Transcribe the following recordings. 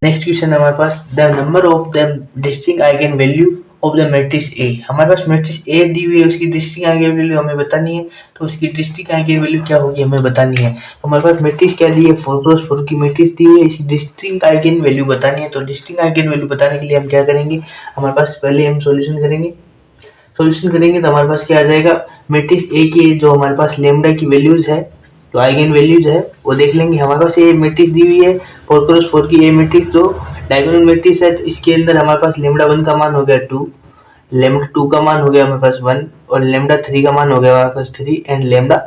Next question है हमारे पास, the number of the distinct eigen value of the matrix A. हमारे पास मैट्रिक्स ए दी हुई है, उसकी डिस्टिंक्ट आइगन वैल्यू हमें बतानी है, तो उसकी डिस्टिंक्ट आइगन वैल्यू क्या होगी हमें बतानी है। तो हमारे पास मैट्रिक्स क्या दी है, 4x4 की मैट्रिक्स दी हुई है, इसकी डिस्टिंक्ट आइगन वैल्यू बतानी है। तो डिस्टिंक्ट आइगन वैल्यू बताने के लिए हम क्या करेंगे, हमारे पास पहले हम सॉल्यूशन करेंगे तो हमारे पास क्या आ जाएगा, मैट्रिक्स ए की जो हमारे पास लेमडा की वैल्यूज है, जो आइगन वैल्यूज है वो देख लेंगे। हमारे पास ये मैट्रिक्स दी हुई है 4x4 की, ये मैट्रिक्स जो डायगोनल मैट्रिक्स है, तो इसके अंदर हमारे पास लेमडा 1 का मान हो गया 2, लेमडा 2 का मान हो गया हमारे पास 1, और लेमडा 3 का मान हो गया हमारे पास 3, एंड लेमडा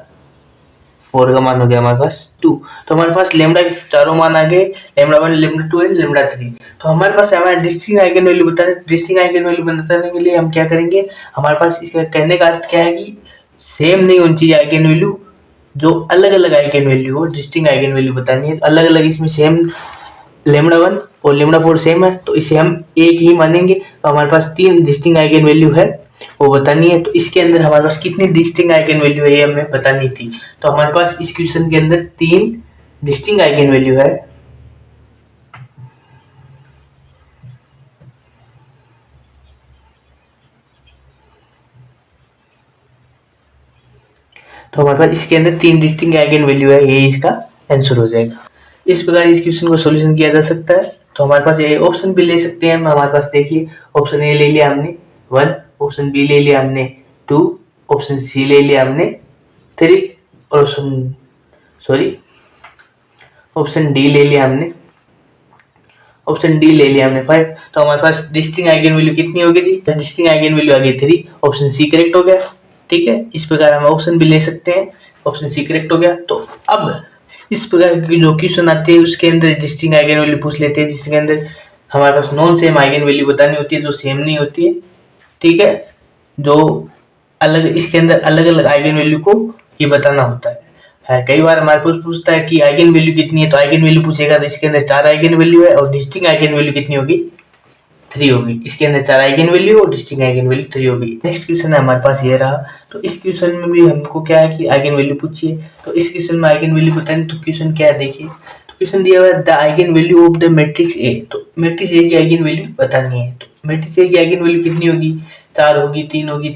4 का मान हो गया हमारे पास 2। तो हमारे पास लेमडा के चारों मान आ गए, लेमडा 1, लेमडा 2 एंड लेमडा 3। तो हमारे पास हमारा डिस्टिंक्ट आइगन वैल्यू बताने, डिस्टिंक्ट आइगन वैल्यू बताने के लिए हम क्या करेंगे, हमारे पास इसका कहने का अर्थ क्या है कि सेम नहीं होनी चाहिए आइगन वैल्यू, जो अलग अलग आइगन वैल्यू हो, डिस्टिंक्ट आइगन वैल्यू बतानी है। अलग अलग इसमें सेम लेमडा 1 और लेमडा 4 सेम है, तो इसे हम एक ही मानेंगे। तो हमारे पास 3 डिस्टिंक्ट आइगन वैल्यू है वो बतानी है। तो इसके अंदर हमारे पास कितनी डिस्टिंक्ट आइगन वैल्यू है ये हमें बतानी थी। तो हमारे पास इस क्वेश्चन के अंदर 3 डिस्टिंक्ट आइगन वैल्यू है। तो हमारे पास इसके अंदर 3 डिस्टिंक्ट आइगन वैल्यू है, ये इसका आंसर हो जाएगा। इस प्रकार इस क्वेश्चन को सॉल्यूशन किया जा सकता है। तो हमारे पास ये ऑप्शन भी ले सकते हैं हम, हमारे पास देखिए ऑप्शन ए ले लिया हमने 1, ऑप्शन बी ले लिया हमने 2, ऑप्शन सी ले लिया हमने 3, ऑप्शन डी ले लिया हमने, ऑप्शन डी ले लिया हमने 5। तो हमारे पास डिस्टिंक्ट आइगन वैल्यू कितनी होगी जी, डिस्टिंक्ट आइगन वैल्यू आ गई 3, ऑप्शन सी करेक्ट हो गया। ठीक है, इस प्रकार हम ऑप्शन भी ले सकते हैं, ऑप्शन सी करेक्ट हो गया। तो अब इस प्रकार की जो क्वेश्चन आते हैं उसके अंदर डिस्टिंक्ट आइगन वैल्यू पूछ लेते हैं, जिसके अंदर हमारे पास नॉन सेम आइगन वैल्यू बतानी होती है, जो सेम नहीं होती है। ठीक है, जो अलग, इसके अंदर अलग अलग आइगन वैल्यू को ये बताना होता है। कई बार हमारे पास पूछता है कि आइगन वैल्यू कितनी है, तो आइगन वैल्यू पूछेगा तो इसके अंदर 4 आइगन वैल्यू है और डिस्टिंक्ट आइगन वैल्यू कितनी होगी, 3 होगी। इसके अंदर 4 आइगन वैल्यू और डिस्टिंक्ट आइगन वैल्यू 3 होगी। नेक्स्ट क्वेश्चन है हमारे पास ये रहा। तो इस क्वेश्चन में भी हमको क्या है कि आइगन वैल्यू पूछिए। तो इस क्वेश्चन में आइगन वैल्यू बतानी, तो क्वेश्चन क्या है देखिए, तो क्वेश्चन दिया हुआ है the eigen value of the matrix A. तो मैट्रिक्स ए की आइगन वैल्यू बतानी है। तो मैट्रिक्स ए की आइगन वैल्यू कितनी होगी, 4 होगी, 3 होगी,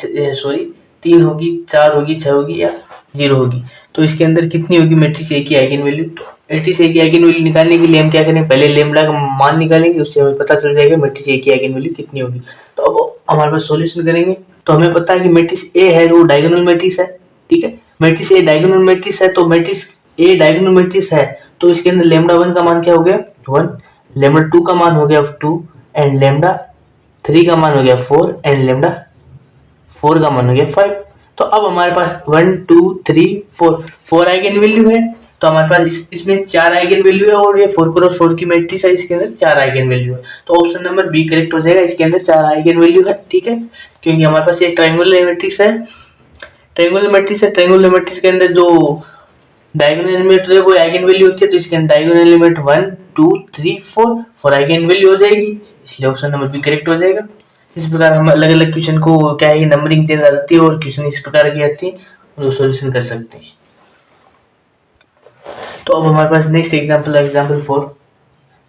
3 होगी, 4 होगी, 6 होगी या 0 होगी। तो इसके अंदर कितनी होगी मैट्रिक्स ए की आइगन वैल्यू। तो मैट्रिक्स ए की आइगन वैल्यू निकालने के लिए हम क्या करें, पहले लेमडा का मान निकालेंगे, उससे हमें पता चल जाएगा मैट्रिक्स ए की आइगन वैल्यू कितनी होगी। तो अब हमारे पास सॉल्यूशन करेंगे। तो हमें पता है कि मैट्रिक्स ए है वो डायगोनल मैट्रिक्स है। ठीक है, मैट्रिक्स ए डायगोनल मैट्रिक्स है, तो मैट्रिक्स ए डायगोनल मैट्रिक्स है, तो इसके अंदर लेमडा 1 का मान क्या हो गया 1, लेमडा 2 का मान हो गया 2, एंड लेमडा 3 का मान हो गया 4, एंड लेमडा 4 का मान हो गया 5। तो अब हमारे पास 1 2 3 4 आइगन वैल्यू है। तो हमारे पास इसमें 4 आइगन वैल्यू है और ये 4x4 की मैट्रिक्स है, इसके अंदर 4 आइगन वैल्यू है। तो ऑप्शन नंबर बी करेक्ट हो जाएगा, इसके अंदर 4 आइगन वैल्यू है। ठीक है, क्योंकि हमारे पास ये ट्रायंगुलर मैट्रिक्स है, ट्रायंगुलर मैट्रिक्स के अंदर जो डायगोनल एलिमेंट है वो आइगन वैल्यू होती है। तो इसके अंदर डायगोनल एलिमेंट 1 2 3 4 आइगन वैल्यू हो जाएगी, इसलिए ऑप्शन नंबर बी करेक्ट हो जाएगा। इस प्रकार हम अलग अलग क्वेश्चन को क्या है नंबरिंग चेंज आती है और क्वेश्चन इस प्रकार की आती है और सॉल्यूशन कर सकते हैं। तो अब हमारे पास नेक्स्ट एग्जांपल है एग्जांपल 4।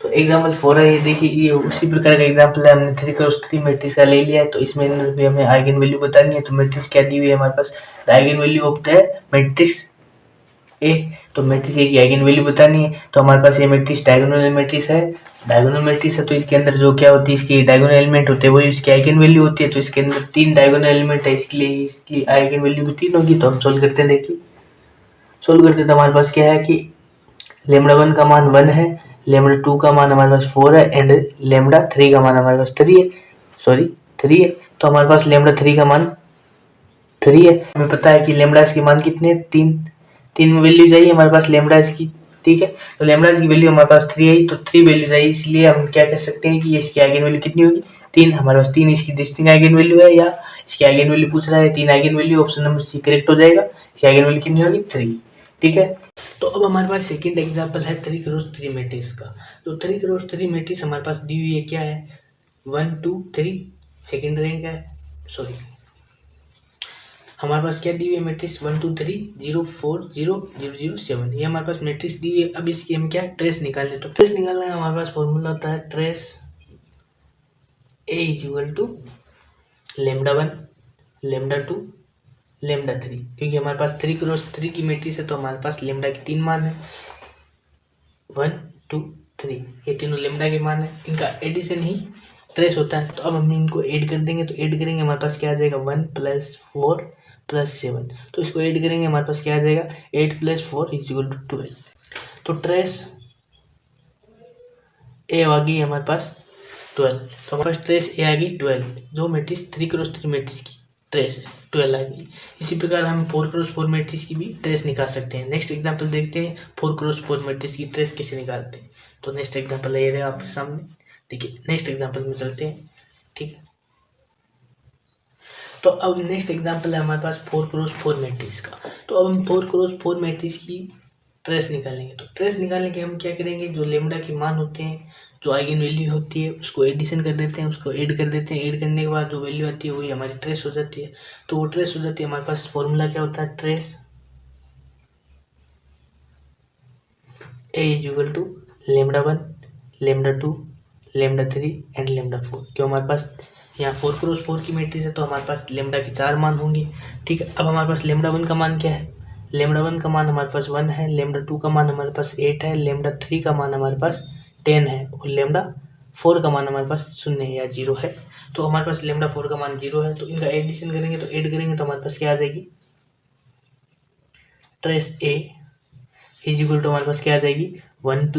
तो एग्जांपल 4 है, ये देखिए ये उसी प्रकार का एग्जांपल है, हमने 3x3 मैट्रिक्स का ले लिया है। तो इसमें अंदर भी हमें आइगन वैल्यू बतानी है। तो मैट्रिक्स क्या दी हुई है हमारे पास, eigen value of the matrix A. तो मैट्रिक्स ए की आइगन वैल्यू बतानी है। तो हमारे पास ये मैट्रिक्स डायगोनल मैट्रिक्स है, तो इसके अंदर जो क्या होती है, इसकी डायगोनल एलिमेंट होते हैं वही इसकी आइगन वैल्यू होती है। तो इसके अंदर 3 डायगोनल एलिमेंट है, इसके लिए इसकी आइगन वैल्यू भी 3 होगी। तो हम सोल्व करते हैं, देखिए सोल्व करते हैं। तो हमारे पास क्या है कि लेमडा 1 का मान 1 है, लेमडा 2 का मान हमारे पास 4 है, एंड लेमडा 3 का मान हमारे पास 3 है। तो हमारे पास लेमडा 3 का मान 3 है। हमें पता है कि लेमडा की मान कितने हैं, 3 में वैल्यू चाहिए हमारे पास लेमडा की। ठीक है, तो लेमडा की वैल्यू हमारे पास 3 आई, तो 3 वैल्यू चाहिए, इसलिए हम क्या कह सकते हैं कि इसकी आइगन वैल्यू कितनी होगी 3। हमारे पास 3 इसकी डिस्टिंक्ट आइगन वैल्यू है, या इसकी आइगन वैल्यू पूछ रहा है 3 eigen value, option number C correct हो जाएगा। इसकी आइगन वैल्यू कितनी होगी 3। ठीक है, तो अब हमारे पास सेकंड एग्जांपल है 3x3 मैट्रिक्स का। तो 3x3 मैट्रिक्स हमारे पास दी हुई है, क्या है 1 2 3, सेकंड रैंक है, हमारे पास क्या दी हुई है मैट्रिक्स 1 2 3 0 4 0 0 0 7, ये हमारे पास मैट्रिक्स दी हुई है। अब इसकी हम क्या ट्रेस निकालने, तो ट्रेस निकालने का हमारे पास फॉर्मूला होता है trace A equal to lambda 1 lambda 2 lambda 3, क्योंकि हमारे पास 3 क्रॉस 3 की मैट्रिक्स है तो हमारे पास लेमडा के 3 मान है, 1 2 3, ये तीनों लेमडा के मान है, इनका एडिशन ही ट्रेस होता है। तो अब हम इनको ऐड कर देंगे, तो ऐड करेंगे हमारे पास क्या आ जाएगा 1 + 4 + 7, तो इसको ऐड करेंगे हमारे पास क्या आ जाएगा 8 + 4 = 12। तो ट्रेस ए आ गई हमारे पास 12, तो हमारे पास ट्रेस ए आ गई 12, जो मैट्रिक्स 3 क्रॉस 3 मैट्रिक्स की ट्रेस है 12 आ गई। इसी प्रकार हम 4 क्रॉस 4 मैट्रिक्स की भी ट्रेस निकाल सकते हैं। नेक्स्ट एग्जांपल देखते हैं 4 क्रॉस 4 मैट्रिक्स की ट्रेस कैसे निकालते हैं। तो नेक्स्ट एग्जांपल ये रहा आपके सामने, देखिए नेक्स्ट एग्जांपल में चलते हैं, ठीक है। तो अब नेक्स्ट एग्जांपल है हमारे पास 4 क्रॉस 4 मैट्रिक्स का। तो अब हम 4 क्रॉस 4 मैट्रिक्स की ट्रेस निकालेंगे। तो ट्रेस निकालने के हम क्या करेंगे, जो लेमडा के मान होते हैं, जो आइगन वैल्यू होती है, उसको एडिशन कर देते हैं, उसको ऐड कर देते हैं, ऐड करने के बाद जो वैल्यू आती है वही हमारी ट्रेस हो जाती है। तो वो ट्रेस हो जाती है, हमारे पास फॉर्मूला क्या होता है trace A equal to lambda 1 lambda 2 lambda 3 and lambda 4। क्यों हमारे पास यहाँ 4 क्रॉस 4 की मैट्रिक्स है तो हमारे पास लेमडा के 4 मान होंगे, ठीक है। अब हमारे पास लेमडा 1 का मान क्या है, लेमडा 1 का मान हमारे पास 1 है, लेमडा 2 का मान हमारे पास 8 है, लेमडा 3 का मान हमारे पास 10 है, और लेमडा 4 का मान हमारे पास 0 है या 0 है। तो हमारे पास लेमडा 4 का मान 0 है, तो इनका एडिशन करेंगे, तो ऐड करेंगे तो हमारे पास क्या आ जाएगी ट्रेस ए इक्वल टू हमारे पास क्या आ जाएगी 1 +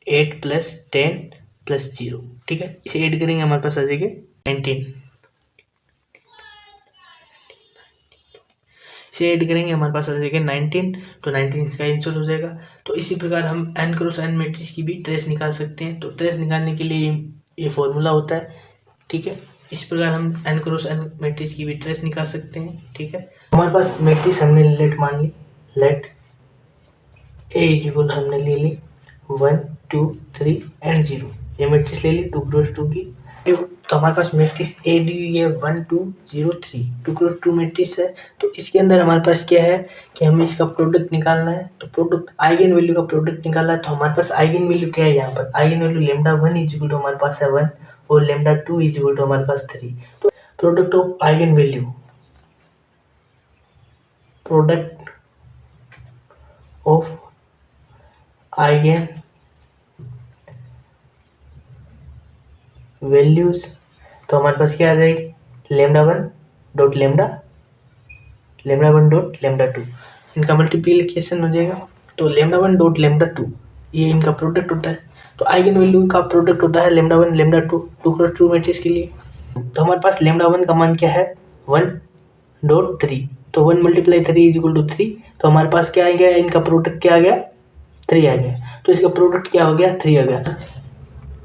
8 + 10 + 0, ठीक है। इसे ऐड करेंगे हमारे पास आ जाएगी 19, इसे ऐड करेंगे हमारे पास आ जाएगा 19, तो 19 इसका आंसर हो जाएगा। तो इसी प्रकार हम n क्रॉस n मैट्रिक्स की भी ट्रेस निकाल सकते हैं। तो ट्रेस निकालने के लिए ये फॉर्मूला होता है, ठीक है। इस प्रकार हम n क्रॉस n मैट्रिक्स की भी ट्रेस निकाल सकते हैं, ठीक है। हमारे पास मैट्रिक्स हमने लेट मान ली, लेट ए इक्वल हमने ले ली 1 2 3 एंड 0, ये मैट्रिक्स ले ली 2 क्रॉस 2 की। तो हमारे पास मैट्रिक्स ए दी हुई है 1 2 0 3, 2 क्रॉस 2 मैट्रिक्स है। तो इसके अंदर हमारे पास क्या है कि हमें इसका प्रोडक्ट निकालना है। तो प्रोडक्ट आइगन वैल्यू का प्रोडक्ट निकालना है, तो हमारे पास आइगन वैल्यू क्या है, यहाँ पर eigen value lambda 1 equal to हमारे पास है 1 और लेमडा 2 इक्वल टू हमारे पास 3। तो product of eigen value, product of eigen values, तो हमारे पास क्या आ जाएगी lambda 1 dot lambda 1 dot lambda 2, इनका मल्टीप्लिकेशन हो जाएगा। तो लेमडा 1 डॉट लेमडा 2 ये इनका प्रोडक्ट होता है। तो आइगन वैल्यू का प्रोडक्ट होता है लेमडा 1 लेमडा 2, 2 क्रॉस 2 मैट्रिक्स के लिए। तो हमारे पास लेमडा 1 का मान क्या है 1.3, तो 1 × 3 = 3, तो हमारे पास क्या आ गया, इनका प्रोडक्ट क्या आ गया 3 आ गया। तो इसका प्रोडक्ट क्या हो गया 3 आ गया।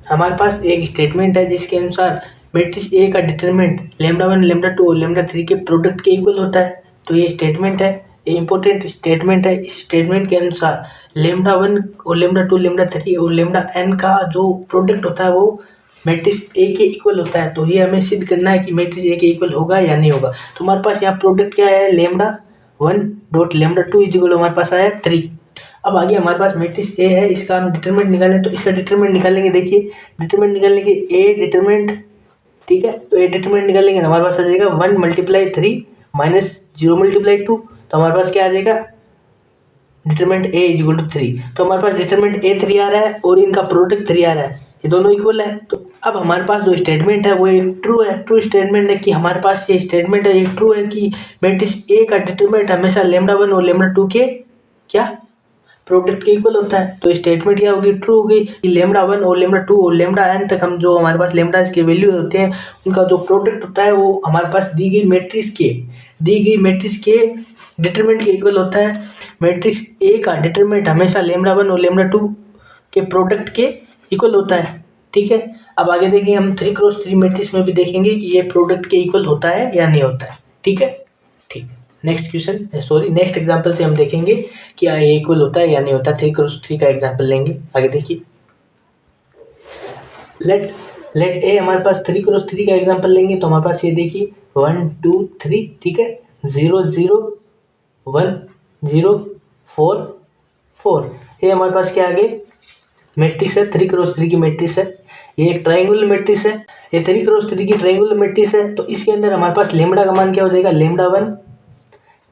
हमारे पास एक स्टेटमेंट है जिसके अनुसार मैट्रिक्स ए का डिटरमिनेंट लेमडा 1 लेमडा 2 और लेमडा 3 के प्रोडक्ट के इक्वल होता है। तो ये स्टेटमेंट है, ये इंपॉर्टेंट स्टेटमेंट है। इस स्टेटमेंट के अनुसार लेमडा 1 और लेमडा 2 लेमडा 3 और लेमडा n का जो प्रोडक्ट होता है वो मैट्रिक्स ए के इक्वल होता है। तो ये हमें सिद्ध करना है कि मैट्रिक्स ए के इक्वल होगा या नहीं होगा। तो हमारे पास यहाँ प्रोडक्ट क्या है लेमडा 1 डॉट लेमडा 2 इक्वल हमारे पास आया 3। अब आगे हमारे पास मैट्रिक्स ए है, इसका हम डिटरमिनेंट निकालें। तो इसका डिटरमिनेंट निकालेंगे, देखिए डिटरमिनेंट निकालने के ए डिटरमिनेंट, ठीक है। तो ए डिटरमिनेंट निकालेंगे हमारे पास आ जाएगा 1 × 3 - 0 × 2, तो हमारे पास क्या आ जाएगा डिटरमिनेंट ए इक्वल टू 3। तो हमारे पास डिटरमिनेंट ए 3 आ रहा है और इनका प्रोडक्ट 3 आ रहा है, ये दोनों इक्वल है। तो अब हमारे पास जो स्टेटमेंट है वो एक ट्रू है, ट्रू स्टेटमेंट है कि हमारे पास ये स्टेटमेंट है, एक ट्रू है कि मैट्रिक्स ए का डिटरमिनेंट हमेशा लेमडा 1 और लेमडा 2 के क्या प्रोडक्ट के इक्वल होता है। तो स्टेटमेंट क्या होगी ट्रू होगी कि लेमडा 1 और लेमडा 2 और लेमडा n तक हम जो हमारे पास लेमडा के वैल्यू होते हैं उनका जो प्रोडक्ट होता है वो हमारे पास दी गई मैट्रिक्स के डिटरमिनेंट के इक्वल होता है। मैट्रिक्स ए का डिटरमिनेंट हमेशा लेमडा 1 और लेमडा 2 के प्रोडक्ट के इक्वल होता है, ठीक है। अब आगे देखेंगे हम 3 × 3 मैट्रिक्स में भी देखेंगे कि ये प्रोडक्ट के इक्वल होता है या नहीं होता है, ठीक है। ठीक, नेक्स्ट एग्जांपल से हम देखेंगे कि ये इक्वल होता है या नहीं होता। 3 × 3 का एग्जांपल लेंगे। आगे देखिए लेट ए हमारे पास 3 × 3 का एग्जांपल लेंगे। तो हमारे पास ये देखिए 1 2 3, ठीक है। 0 0 1 0 4 4। ये हमारे पास क्या आ गए, मैट्रिक्स है, 3x3 की मैट्रिक्स है। ये एक ट्राइंगुलर मैट्रिक्स है, ये 3x3 की ट्राइंगुलर मैट्रिक्स है। तो इसके अंदर हमारे पास लेमडा का मान क्या हो जाएगा, lambda 1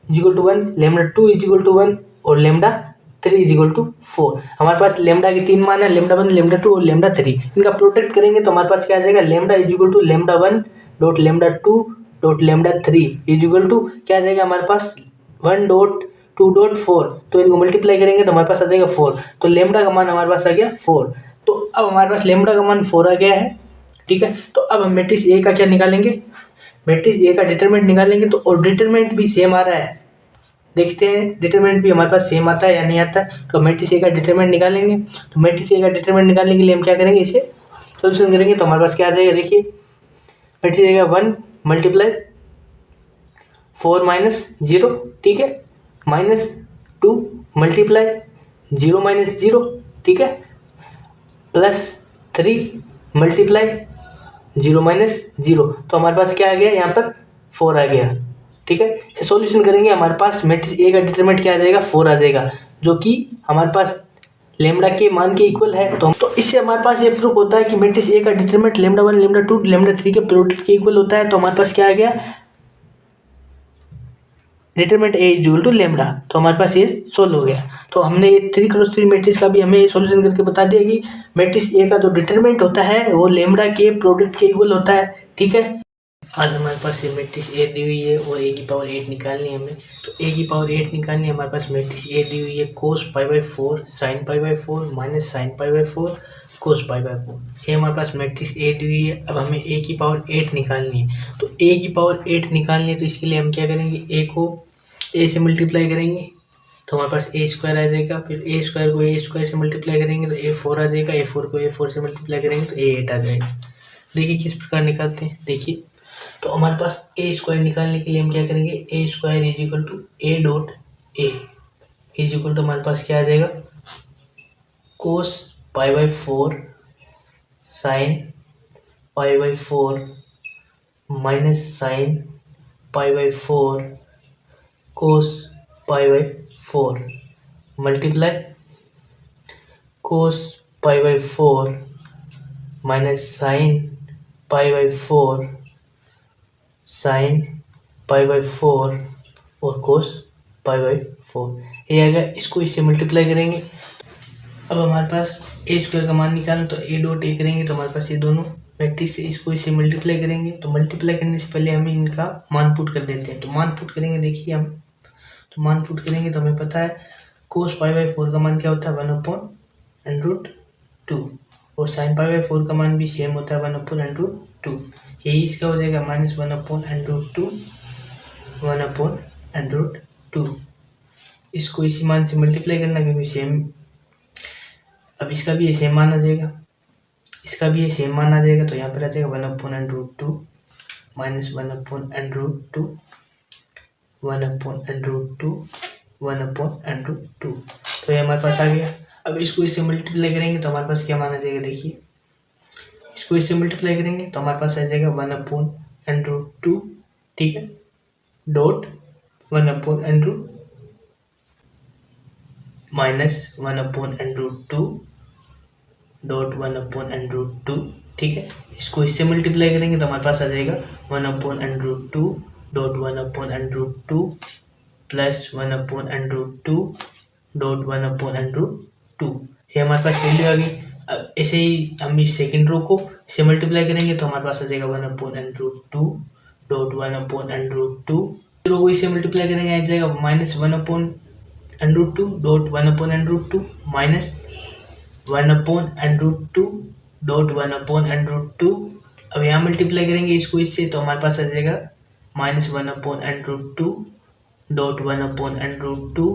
is equal to 1, lambda 2 is equal to 1 और लेमडा 3 इजिकल टू 4। हमारे पास लेमडा के 3 मान है, लेमडा 1, लेमडा 2 और लेमडा 3। इनका प्रोटेक्ट करेंगे तो हमारे पास क्या आ जाएगा, lambda is equal to lambda 1 dot lambda 2 dot lambda 3 is equal to क्या आ जाएगा हमारे पास 1 डॉट 2 डॉट 4। तो इनको मल्टीप्लाई करेंगे तो हमारे पास आ जाएगा 4। तो लेमडा का मान हमारे पास आ गया 4। तो अब हमारे पास लेमडा का मान 4 आ गया है, ठीक है। तो अब हम मैट्रिक्स ए का क्या निकालेंगे, मैट्रिक्स ए का डिटरमिनेंट निकालेंगे। तो और डिटरमिनेंट भी सेम आ रहा है, देखते हैं डिटरमिनेंट भी हमारे पास सेम आता है या नहीं आता है। तो मैट्रिक्स ए का डिटरमिनेंट निकालेंगे। तो मैट्रिक्स ए का डिटरमिनेंट निकालने के लिए हम क्या करेंगे, इसे सोल्यूशन करेंगे। तो हमारे पास क्या आ जाएगा, देखिए मैट्रिक्स ए का 1 मल्टीप्लाई 4 माइनस 0, ठीक है, माइनस 2 मल्टीप्लाई 0 माइनस 0, ठीक है, प्लस 3 मल्टीप्लाई 0 माइनस 0। तो हमारे पास क्या आ गया, यहाँ पर 4 आ गया, ठीक है। इसे सॉल्यूशन करेंगे, हमारे पास मैट्रिक्स ए का डिटरमिनेंट क्या आ जाएगा, 4 आ जाएगा, जो कि हमारे पास लेमडा के मान के इक्वल है। तो इससे हमारे पास ये प्रूफ होता है कि मैट्रिक्स ए का डिटरमिनेंट लेमडा 1 लेमडा 2 लेमडा 3 के प्रोडक्ट के इक्वल होता है। तो हमारे पास क्या आ गया, determinant A equal to lambda. तो हमारे पास ये सोल्व हो गया। तो हमने ये 3x3 मैट्रिक्स का भी हमें सॉल्यूशन करके बता दिया कि मैट्रिक्स ए का जो डिटरमिनेंट होता है वो लेमडा के प्रोडक्ट के इक्वल होता है, ठीक है। आज हमारे पास ये मैट्रिक्स ए दी हुई है और ए की पावर 8 निकालनी है हमें। तो ए की पावर 8 निकालनी है, हमारे पास मैट्रिक्स ए दी हुई है cos π/4 sin π/4 minus sin π/4 cos π/4। ये हमारे पास मैट्रिक्स ए दी हुई है। अब हमें ए की पावर 8 निकालनी है। तो ए की पावर 8 निकालनी है, तो इसके लिए हम क्या करेंगे, ए को ए से मल्टीप्लाई करेंगे तो हमारे पास ए स्क्वायर आ जाएगा। फिर ए स्क्वायर को ए स्क्वायर से मल्टीप्लाई करेंगे तो ए 4 आ जाएगा। ए 4 को ए 4 से मल्टीप्लाई करेंगे तो ए 8 आ जाएगा। देखिए किस प्रकार निकालते हैं, देखिए। तो हमारे पास ए स्क्वायर निकालने के लिए हम क्या करेंगे, A square is equal to A dot A is equal to हमारे पास क्या आ जाएगा, cos π/4 sine π/4 minus sine π/4 cos π/4 multiply cos π/4 minus sine π/4 sine π/4 और कोस π/4। ये आएगा, इसको इससे मल्टीप्लाई करेंगे। अब हमारे पास ए स्क्वायर का मान निकालना, तो ए डॉट ए करेंगे तो हमारे पास ये दोनों मैट्रिक्स से इसको इससे मल्टीप्लाई करेंगे। तो मल्टीप्लाई करने से पहले हम इनका मान पुट कर देते हैं। तो मान पुट करेंगे, देखिए हम तो मान पुट करेंगे तो हमें पता है कोस π/4 का मान क्या होता है, 1/√2 और साइन π/4 का मान भी सेम होता है 1/√2। यही इसका हो जाएगा माइनस 1/√2 1/√2। इसको इसी मान से मल्टीप्लाई करना क्योंकि सेम, अब इसका भी ये सेम मान आ जाएगा, इसका भी ये सेम मान आ जाएगा। तो यहाँ पर आ जाएगा 1/√2 माइनस 1/√2 1/√2 1/√2। तो ये हमारे पास आ गया। अब इसको इससे मल्टीप्लाई करेंगे तो हमारे पास क्या मान आ जाएगा, देखिए इसको इससे मल्टीप्लाई करेंगे तो हमारे पास आ जाएगा 1/√2, ठीक है, डॉट 1/√2 माइनस 1/√2 डॉट 1/√2, ठीक है। इसको इससे मल्टीप्लाई करेंगे तो हमारे पास आ जाएगा 1/√2 डॉट 1/√2 प्लस 1/√2 डॉट 1/√2। ये हमारे पास वैल्यू आ गई। अब ऐसे ही हम इस सेकेंड रो को से मल्टीप्लाई करेंगे तो हमारे पास आ जाएगा 1/√2 डॉट 1/√2। रो को इससे मल्टीप्लाई करेंगे आ जाएगा माइनस 1/√2 डॉट 1/√2 माइनस 1/√2 डॉट 1/√2। अब यहाँ मल्टीप्लाई करेंगे इसको इससे तो हमारे पास आ जाएगा माइनस 1/√2 डॉट 1/√2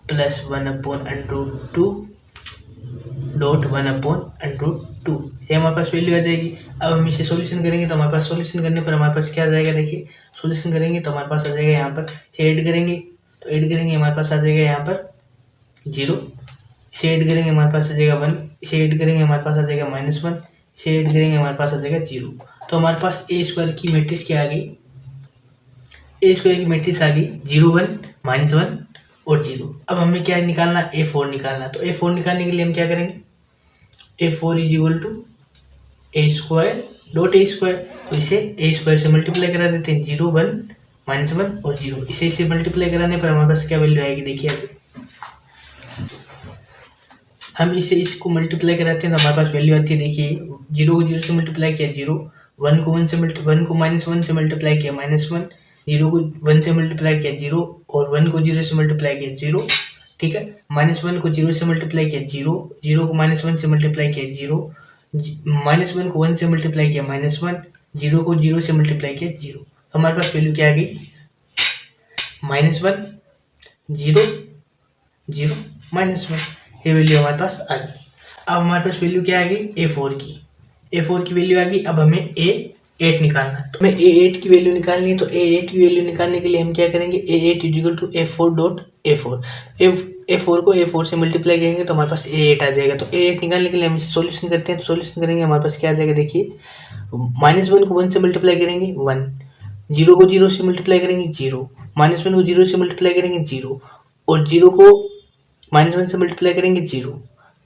प्लस 1/√2 डॉट 1/√2। ये हमारे पास वैल्यू आ जाएगी। अब हम इसे सॉल्यूशन करेंगे तो हमारे पास सॉल्यूशन करने पर हमारे पास क्या आ जाएगा, देखिए सॉल्यूशन करेंगे तो हमारे पास आ जाएगा यहाँ पर इसे ऐड करेंगे तो ऐड करेंगे हमारे पास आ जाएगा यहाँ पर 0, इसे ऐड करेंगे हमारे पास आ जाएगा 1, इसे ऐड करेंगे हमारे पास आ जाएगा -1, इसे ऐड करेंगे हमारे पास आ जाएगा 0। तो हमारे पास ए स्क्वायर की मैट्रिक्स क्या आ गई, ए स्क्वायर की मैट्रिक्स आ गई 0 1 -1 और 0। अब हमें क्या निकालना, A4 निकालना। तो A4 निकालने के लिए हम क्या करेंगे, A4 is equal to A square dot A square. तो इसे ए स्क्वायर से मल्टीप्लाई करा देते हैं, 0 1 -1 और 0। इसे मल्टीप्लाई कराने पर हमारे पास क्या वैल्यू आएगी, देखिए अभी हम इसको मल्टीप्लाई कराते हैं तो हमारे पास वैल्यू आती है, देखिए 0 को 0 से मल्टीप्लाई किया 0, 1 को 1 से -1 से मल्टीप्लाई किया -1, 0 को 1 से मल्टीप्लाई किया 0 और 1 को 0 से मल्टीप्लाई किया 0, ठीक है। -1 को 0 से मल्टीप्लाई किया 0, 0 को -1 से मल्टीप्लाई किया 0, -1 को 1 से मल्टीप्लाई किया -1, 0 को 0 से मल्टीप्लाई किया 0। तो हमारे पास वैल्यू क्या आ गई, -1 0 0 -1, ये वैल्यू हमारे पास आ गई। अब हमारे पास वैल्यू क्या आ गई, A4 की वैल्यू आ गई। अब हमें A8 निकालना है। तो हमें A8 की वैल्यू निकालनी है। तो A8 की वैल्यू निकालने के लिए हम क्या करेंगे, A8 is equal to A4 dot A4। A4 को A4 से मल्टीप्लाई करेंगे तो हमारे पास A8 आ जाएगा। तो A8 निकालने के लिए हम इसे सोल्यूशन करते हैं। तो सोल्यूशन करेंगे हमारे पास क्या आ जाएगा, देखिए -1 को 1 से मल्टीप्लाई करेंगे 1, 0 को 0 से मल्टीप्लाई करेंगे 0, -1 को 0 से मल्टीप्लाई करेंगे 0 और 0 को -1 से मल्टीप्लाई करेंगे 0।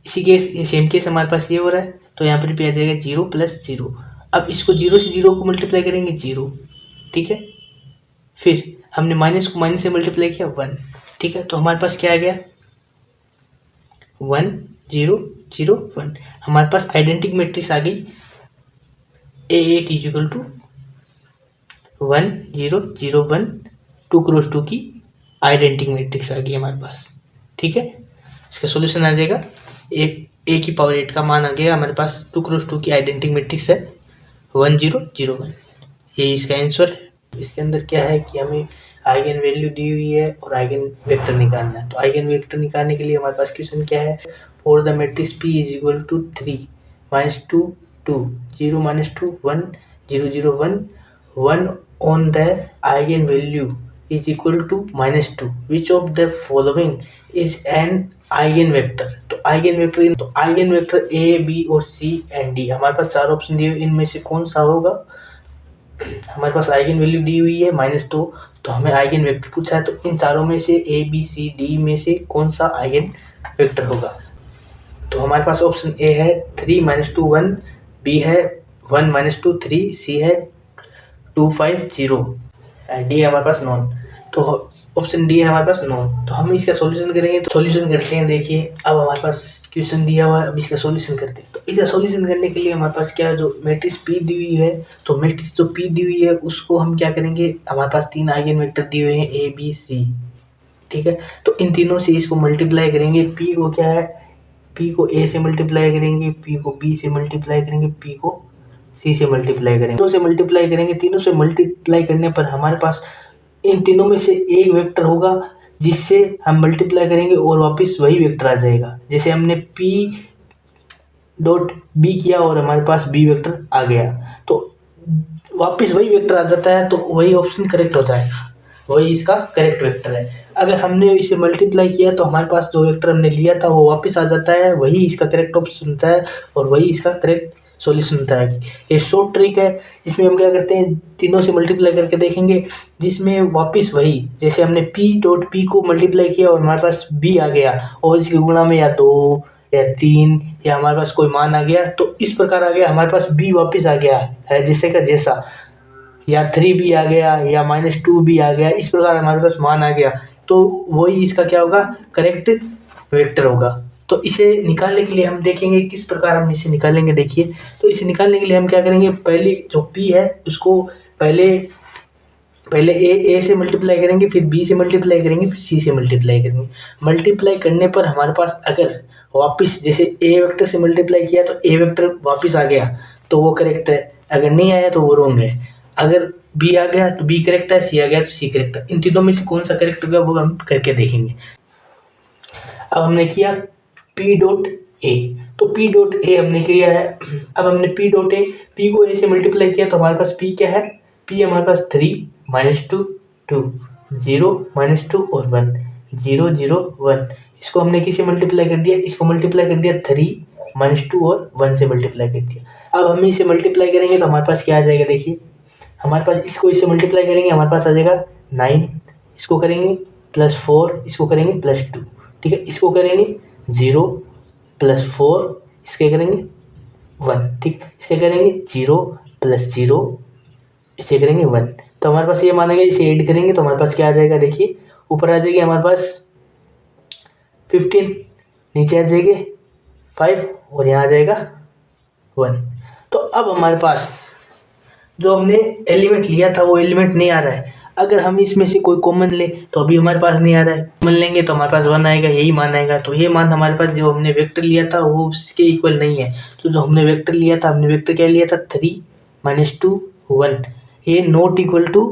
इसी केस ये सेम केस हमारे पास ये हो रहा है। तो यहाँ पर भी आ जाएगा 0 + 0। अब इसको 0 से 0 को मल्टीप्लाई करेंगे 0, ठीक है। फिर हमने माइनस को माइनस से मल्टीप्लाई किया 1, ठीक है। तो हमारे पास क्या आ गया, 1 0 0 1। हमारे पास आइडेंटिक मैट्रिक्स आ गई, A8 is equal to 1 0 0 1 2 cross 2 की आइडेंटिक मैट्रिक्स आ गई हमारे पास, ठीक है। इसका सॉल्यूशन आ जाएगा a की पावर 8 का मान आ गया हमारे पास, 2 क्रॉस 2 की आइडेंटिक मैट्रिक्स है 1 0 0 1। ये इसका आंसर है। इसके अंदर क्या है कि हमें आइगन वैल्यू दी हुई है और आइगन वेक्टर निकालना है। तो आइगन वेक्टर निकालने के लिए हमारे पास क्वेश्चन क्या है, for the matrix P is equal to 3 -2 2 0 -2 1 0 0 1 1 on the eigen value is equal to -2, which of the following is an eigenvector। तो आइगन वेक्टर A B और C एंड D, हमारे पास 4 option दिए, इनमें से कौन सा होगा। हमारे पास आइगन वैल्यू दी हुई है -2, तो हमें आइगन वेक्टर पूछा है। तो इन चारों में से A B C D में से कौन सा आइगन वेक्टर होगा। तो हमारे पास ऑप्शन A है 3 -2 1, B है 1 -2 3, C है 2 5 0, डी हमारे पास नॉन। तो ऑप्शन डी है हमारे पास नॉन। तो हम इसका सॉल्यूशन करेंगे। तो सॉल्यूशन करते हैं, देखिए अब हमारे पास क्वेश्चन दिया हुआ है, अब इसका सॉल्यूशन करते हैं। तो इसका सॉल्यूशन करने के लिए हमारे पास क्या जो मैट्रिक्स P दी हुई है, तो मैट्रिक्स जो P दी हुई है उसको हम क्या करेंगे, हमारे पास 3 आइगन वेक्टर दिए हुए हैं A B C, ठीक है। तो इन तीनों से इसको मल्टीप्लाई करेंगे। P को क्या है, P को A से मल्टीप्लाई करेंगे, P को B से मल्टीप्लाई करेंगे, P को C से मल्टीप्लाई करेंगे, तीनों से मल्टीप्लाई करेंगे। तीनों से मल्टीप्लाई करने पर हमारे पास इन तीनों में से एक वेक्टर होगा जिससे हम मल्टीप्लाई करेंगे और वापस वही वेक्टर आ जाएगा। जैसे हमने P डॉट B किया और हमारे पास B वेक्टर आ गया, तो वापस वही वेक्टर आ जाता है। तो वही ऑप्शन करेक्ट हो जाएगा, वही इसका करेक्ट वेक्टर है। अगर हमने इसे मल्टीप्लाई किया तो हमारे पास जो वेक्टर हमने लिया था वो वापस आ जाता है, वही इसका करेक्ट ऑप्शन होता है और वही इसका करेक्ट सॉल्यूशन होता है। ये शॉर्ट ट्रिक है। इसमें हम क्या करते हैं, तीनों से मल्टीप्लाई करके देखेंगे जिसमें वापस वही, जैसे हमने P डॉट P को मल्टीप्लाई किया और हमारे पास B आ गया और इसके गुणा में या 2 या 3 या हमारे पास कोई मान आ गया, तो इस प्रकार आ गया हमारे पास B वापस आ गया है जैसे का जैसा, या 3B आ गया या -2B आ गया, इस प्रकार हमारे पास मान आ गया, तो वही इसका क्या होगा, करेक्ट वेक्टर होगा। तो इसे निकालने के लिए हम देखेंगे किस प्रकार हम इसे निकालेंगे। देखिए, तो इसे निकालने के लिए हम क्या करेंगे, पहले जो P है उसको पहले A से मल्टीप्लाई करेंगे, फिर B से मल्टीप्लाई करेंगे, फिर C से मल्टीप्लाई करेंगे। मल्टीप्लाई करने पर हमारे पास अगर वापस जैसे A वेक्टर से मल्टीप्लाई किया तो A वेक्टर वापस आ गया तो वो करेक्ट है, अगर नहीं आया तो वो रॉन्ग है। अगर B आ गया तो B करेक्ट है, C आ गया तो C करेक्ट है। इन तीनों में से कौन सा करेक्ट होगा वो हम करके देखेंगे। अब हमने किया P डॉट A, तो P डॉट A हमने किया है। अब हमने P डॉट A, P को A से मल्टीप्लाई किया तो हमारे पास P क्या है, P हमारे पास 3 -2 2 0 -2 और 1 0 0 1। इसको हमने किसी मल्टीप्लाई कर दिया, इसको मल्टीप्लाई कर दिया 3 -2 और 1 से मल्टीप्लाई कर दिया। अब हम इसे मल्टीप्लाई करेंगे तो हमारे पास क्या आ जाएगा, देखिए हमारे पास इसको इससे मल्टीप्लाई करेंगे हमारे पास आ जाएगा 9, इसको करेंगे +4, इसको करेंगे +2, ठीक है। इसको करेंगे 0 +4, इसके करेंगे 1, ठीक। इसे करेंगे 0 +0, इसे करेंगे 1। तो हमारे पास ये माना गया, इसे ऐड करेंगे तो हमारे पास क्या आ जाएगा, देखिए ऊपर आ जाएगी हमारे पास 15, नीचे आ जाएगी 5 और यहाँ आ जाएगा 1। तो अब हमारे पास जो हमने एलिमेंट लिया था वो एलिमेंट नहीं आ रहा है। अगर हम इसमें से कोई कॉमन ले तो अभी हमारे पास नहीं आ रहा है, कॉमन लेंगे तो हमारे पास 1 आएगा, यही मान आएगा। तो ये मान हमारे पास जो हमने वेक्टर लिया था वो उसके इक्वल नहीं है। तो जो हमने वेक्टर लिया था, हमने वेक्टर क्या लिया था, 3 -2 1, ये नॉट इक्वल टू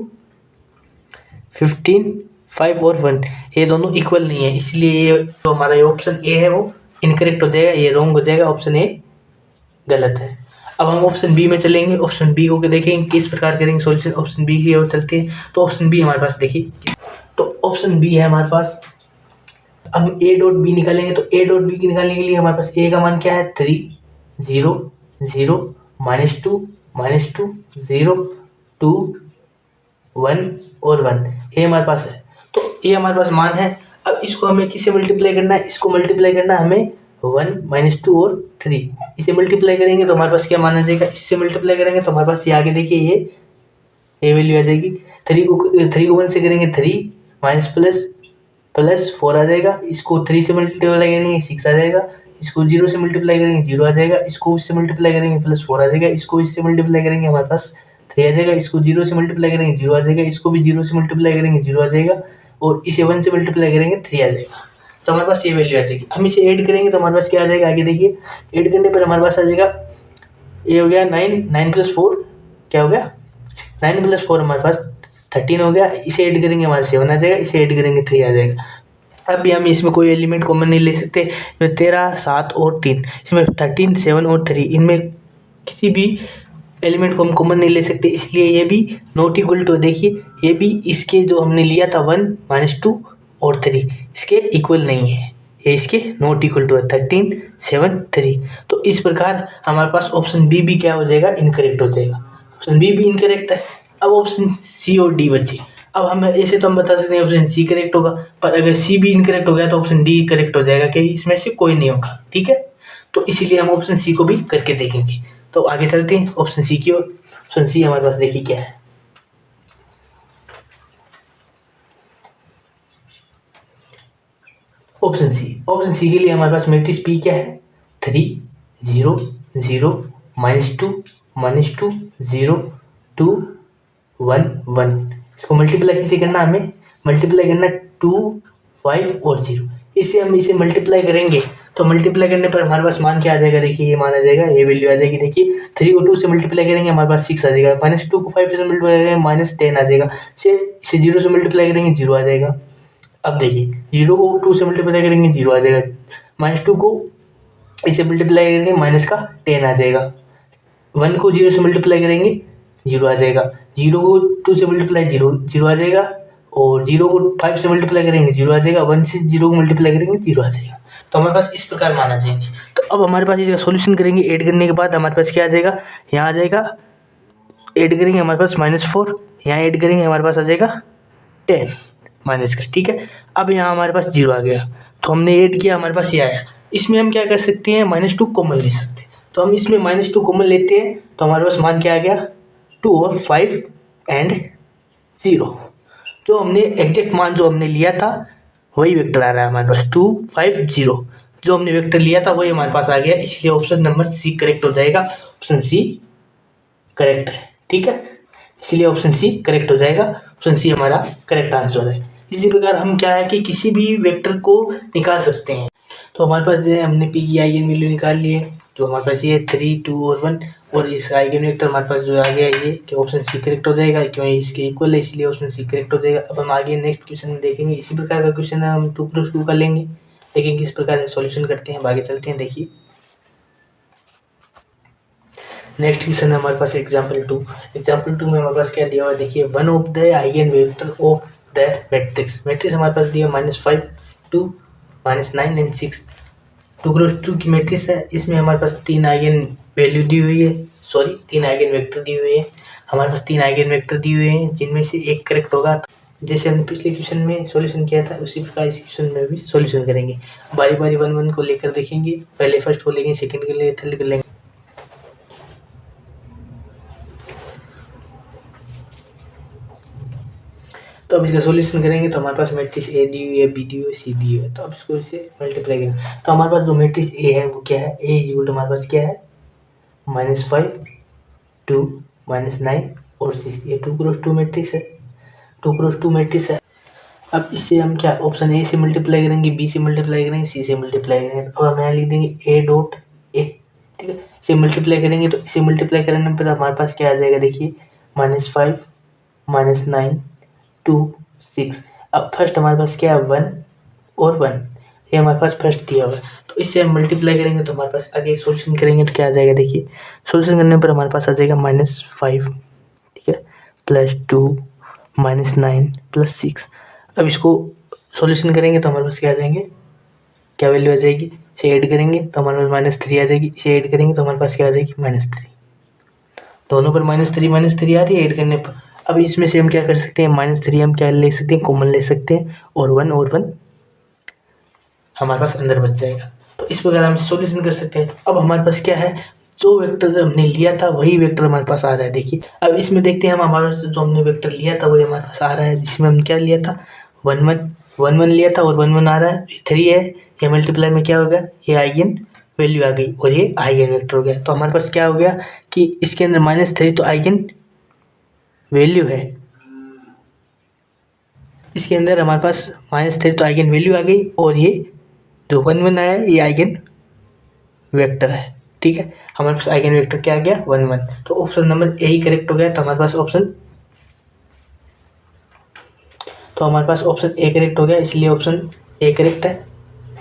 15 5 और 1, ये दोनों इक्वल नहीं है, इसलिए ये जो हमारा ऑप्शन ए है वो इनकरेक्ट हो जाएगा, ये रॉन्ग हो जाएगा, ऑप्शन ए गलत है। अब हम ऑप्शन बी में चलेंगे, ऑप्शन बी को देखेंगे किस प्रकार करेंगे सॉल्यूशन। ऑप्शन बी की ओर चलते हैं। तो ऑप्शन बी हमारे पास देखिए, तो ऑप्शन बी है हमारे पास, हम ए डॉट बी निकालेंगे। तो ए डॉट बी निकालने के लिए हमारे पास ए का मान क्या है, 3 0 0 -2 -2 0 2 1 और 1, ये हमारे पास है। तो ये हमारे पास मान है। अब इसको हमें किससे मल्टीप्लाई करना है, इसको मल्टीप्लाई करना है हमें 1 -2 और 3, इसे मल्टीप्लाई करेंगे तो हमारे पास क्या मान आ जाएगा, इससे मल्टीप्लाई करेंगे तो हमारे पास ये आगे देखिए ये वैल्यू आ जाएगी। 3 को 1 से करेंगे 3 ++4 आ जाएगा। इसको 3 से मल्टीप्लाई करेंगे 6 आ जाएगा। इसको 0 से मल्टीप्लाई करेंगे 0 आ जाएगा। इसको इससे मल्टीप्लाई करेंगे +4 आ जाएगा। इसको इससे मल्टीप्लाई करेंगे हमारे पास 3 आ जाएगा। इसको 0 से मल्टीप्लाई करेंगे 0 आ जाएगा। इसको भी 0 से मल्टीप्लाई करेंगे 0 आ जाएगा। और इसे 1 से मल्टीप्लाई करेंगे 3 आ जाएगा। तो हमारे पास ये वैल्यू आ जाएगी। हम इसे ऐड करेंगे तो हमारे पास क्या आ जाएगा, आगे देखिए ऐड करने पर हमारे पास आ जाएगा, ये हो गया 9 +4 क्या हो गया, 9 +4 हमारे पास 13 हो गया। इसे ऐड करेंगे हमारे 7 आ जाएगा। इसे ऐड करेंगे 3 आ जाएगा। अब भी हम इसमें कोई एलिमेंट कॉमन नहीं ले सकते। 13 7 और 3, इसमें 13 7 और 3, इनमें किसी भी एलिमेंट को हम कॉमन नहीं ले सकते, इसलिए ये भी नॉट इक्वल टू, देखिए ये भी इसके जो हमने लिया था 1 -2 और 3, इसके इक्वल नहीं है, ये इसके नॉट इक्वल टू है, 13 7 3। तो इस प्रकार हमारे पास ऑप्शन बी भी क्या हो जाएगा, इनकरेक्ट हो जाएगा। ऑप्शन बी भी इनकरेक्ट है। अब ऑप्शन सी और डी बचे। अब हम ऐसे तो हम बता सकते हैं ऑप्शन सी करेक्ट होगा, पर अगर सी भी इनकरेक्ट हो गया तो ऑप्शन डी करेक्ट हो जाएगा कि इसमें से कोई नहीं होगा, ठीक है। तो इसीलिए हम ऑप्शन सी को भी करके देखेंगे। तो आगे चलते हैं ऑप्शन सी की ओर। ऑप्शन सी हमारे पास देखिए क्या है, ऑप्शन सी के लिए हमारे पास मैट्रिक्स पी क्या है, 3 0 0 -2 -2 0 2 1 1। इसको मल्टीप्लाई किसे करना, हमें मल्टीप्लाई करना 2 5 और 0। इसे हम इसे मल्टीप्लाई करेंगे तो मल्टीप्लाई करने पर हमारे पास मान क्या आ जाएगा, देखिए ये मान आ जाएगा, ये वैल्यू आ जाएगी। देखिए 3 को 2 से मल्टीप्लाई करेंगे हमारे पास 6 आ जाएगा। -2 को 5 से मल्टीप्लाई करेंगे -10 आ जाएगा। इसे 0 से मल्टीप्लाई करेंगे 0 आ जाएगा। अब देखिए 0 को 2 से मल्टीप्लाई करेंगे 0 आ जाएगा। -2 को इसे मल्टीप्लाई करेंगे -10 आ जाएगा। 1 को 0 से मल्टीप्लाई करेंगे 0 आ जाएगा। 0 को 2 से मल्टीप्लाई 0 आ जाएगा। और 0 को 5 से मल्टीप्लाई करेंगे 0 आ जाएगा। 1 से 0 को मल्टीप्लाई करेंगे 0 आ जाएगा। तो हमारे पास इस प्रकार माना जाएंगे। तो अब हमारे पास इसका सोल्यूशन करेंगे, ऐड करने के बाद हमारे पास क्या आ जाएगा, यहाँ आ जाएगा, ऐड करेंगे हमारे पास -4, यहाँ ऐड करेंगे हमारे पास आ जाएगा 10 माइनस का, ठीक है। अब यहाँ हमारे पास 0 आ गया, तो हमने ऐड किया, हमारे पास ये आया। इसमें हम क्या कर सकते हैं, -2 कॉमन ले सकते हैं। तो हम इसमें -2 कॉमन लेते हैं तो हमारे पास मान क्या आ गया, 2 और 5 एंड 0। जो हमने एग्जैक्ट मान जो हमने लिया था वही वेक्टर आ रहा है हमारे पास, 2 5 0। जो हमने वेक्टर लिया था वही हमारे पास आ गया, इसलिए ऑप्शन नंबर सी करेक्ट हो जाएगा। ऑप्शन सी करेक्ट है, ठीक है, इसलिए ऑप्शन सी करेक्ट हो जाएगा। ऑप्शन सी हमारा करेक्ट आंसर है। इसी प्रकार हम क्या है कि किसी भी वेक्टर को निकाल सकते हैं। तो हमारे पास जो है, हमने पी की आइगन वैल्यू निकाल ली है, जो हमारे पास ये 3 2 और 1, और इस आइगन वेक्टर हमारे पास जो आ गया ये कि ऑप्शन सी करेक्ट हो जाएगा, क्योंकि इसके इक्वल है, इसलिए ऑप्शन सी करेक्ट हो जाएगा। अब हम आगे नेक्स्ट क्वेश्चन में देखेंगे, इसी प्रकार का क्वेश्चन है, हम 2+2 का लेंगे, देखेंगे किस प्रकार से सॉल्यूशन करते हैं। आगे चलते हैं, देखिए नेक्स्ट क्वेश्चन है हमारे पास एग्जाम्पल 2। एग्जाम्पल 2 में हमारे पास क्या दिया हुआ है, देखिए one of the eigen vector of the matrix हमारे पास दिया -5 2 -9 एंड 6। 2×2 की मैट्रिक्स है, इसमें हमारे पास 3 आइगन वैल्यू दी हुई है, 3 आइगन वेक्टर दी हुई है। हमारे पास 3 आइगन वेक्टर दिए हुए हैं, जिनमें से एक करेक्ट होगा। जैसे हमने पिछले क्वेश्चन में सॉल्यूशन किया था उसी प्रकार इस क्वेश्चन में भी सॉल्यूशन करेंगे। बारी बारी वन वन को लेकर देखेंगे, पहले फर्स्ट को लेंगे, सेकंड के लिए थर्ड को लेंगे। तो अब इसका सॉल्यूशन करेंगे तो हमारे पास मैट्रिक्स ए दी हुई है, बी दी हुई है, सी दी हुई है। तो अब इसको इससे मल्टीप्लाई करेंगे तो हमारे पास जो मैट्रिक्स ए है वो क्या है, ए इक्वल टू हमारे पास क्या है -5 2 -9 और 6। ये 2x2 मैट्रिक्स है, 2x2 मैट्रिक्स है। अब इससे हम क्या ऑप्शन ए से मल्टीप्लाई करेंगे, बी से मल्टीप्लाई करेंगे, सी से मल्टीप्लाई करेंगे। अब हम यहाँ लिख देंगे ए डॉट ए, ठीक है। इसे मल्टीप्लाई करेंगे तो इसे मल्टीप्लाई करने पर हमारे पास क्या आ जाएगा, देखिए -5 -9 2 6। अब फर्स्ट हमारे पास क्या है 1 और 1, ये हमारे पास फर्स्ट दिया हुआ है। तो इससे हम मल्टीप्लाई करेंगे तो हमारे पास आगे सोल्यूशन करेंगे तो क्या आ जाएगा, देखिए सोल्यूशन करने पर हमारे पास आ जाएगा -5, ठीक है, +2 -9 +6। अब इसको सॉल्यूशन करेंगे तो हमारे पास क्या आ जाएंगे, क्या वैल्यू आ जाएगी, इसे ऐड करेंगे तो हमारे पास -3 आ जाएगी, इसे ऐड करेंगे तो हमारे पास क्या आ जाएगी -3। दोनों पर -3 आ रही है ऐड करने पर। अब इसमें से हम क्या कर सकते हैं, -3 हम क्या ले सकते हैं, कॉमन ले सकते हैं और 1 हमारे पास अंदर बच जाएगा। तो इस प्रकार हम सॉल्यूशन कर सकते हैं। अब हमारे पास क्या है, जो वेक्टर हमने लिया था वही वेक्टर हमारे पास आ रहा है। देखिए अब इसमें देखते हैं हम हमारे पास जो हमने वेक्टर लिया था वही हमारे पास आ रहा है, जिसमें हम क्या लिया था 1 1 लिया था और 1 1 आ रहा है, 3 है। ये मल्टीप्लाई में क्या होगा, ये आइगन वैल्यू आ गई और ये आइगन वेक्टर हो गया। तो हमारे पास क्या हो गया कि इसके अंदर -3 तो आइगन वैल्यू है, इसके अंदर हमारे पास -3 तो आइगन वैल्यू आ गई और ये जो 1 1 आया ये आइगन वेक्टर है, ठीक है। हमारे पास आइगन वेक्टर क्या आ गया 1 1। तो option number A he correct हो गया। तो हमारे पास ऑप्शन ए करेक्ट हो गया, इसलिए ऑप्शन ए करेक्ट है,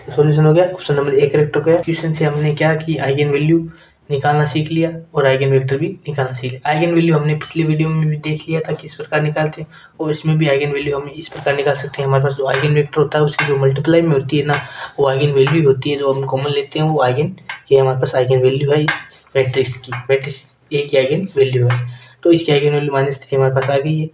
सॉल्यूशन हो गया, ऑप्शन नंबर ए करेक्ट हो गया। क्वेश्चन से हमने क्या कि आइगन वैल्यू निकालना सीख लिया और आइगन वेक्टर भी निकालना सीख लिया। आइगन वैल्यू हमने पिछली वीडियो में भी देख लिया था किस प्रकार निकालते हैं, और इसमें भी आइगन वैल्यू हम इस प्रकार निकाल सकते हैं। हमारे पास जो आइगन वेक्टर होता है उसकी जो मल्टीप्लाई में होती है ना, वो आइगन वैल्यू होती है, जो हम कॉमन लेते हैं वो आइगन, ये हमारे पास आइगन वैल्यू है इस मैट्रिक्स की, मैट्रिक्स ए की आइगन वैल्यू है। तो इसकी आइगन वैल्यू -3 हमारे पास आ गई है।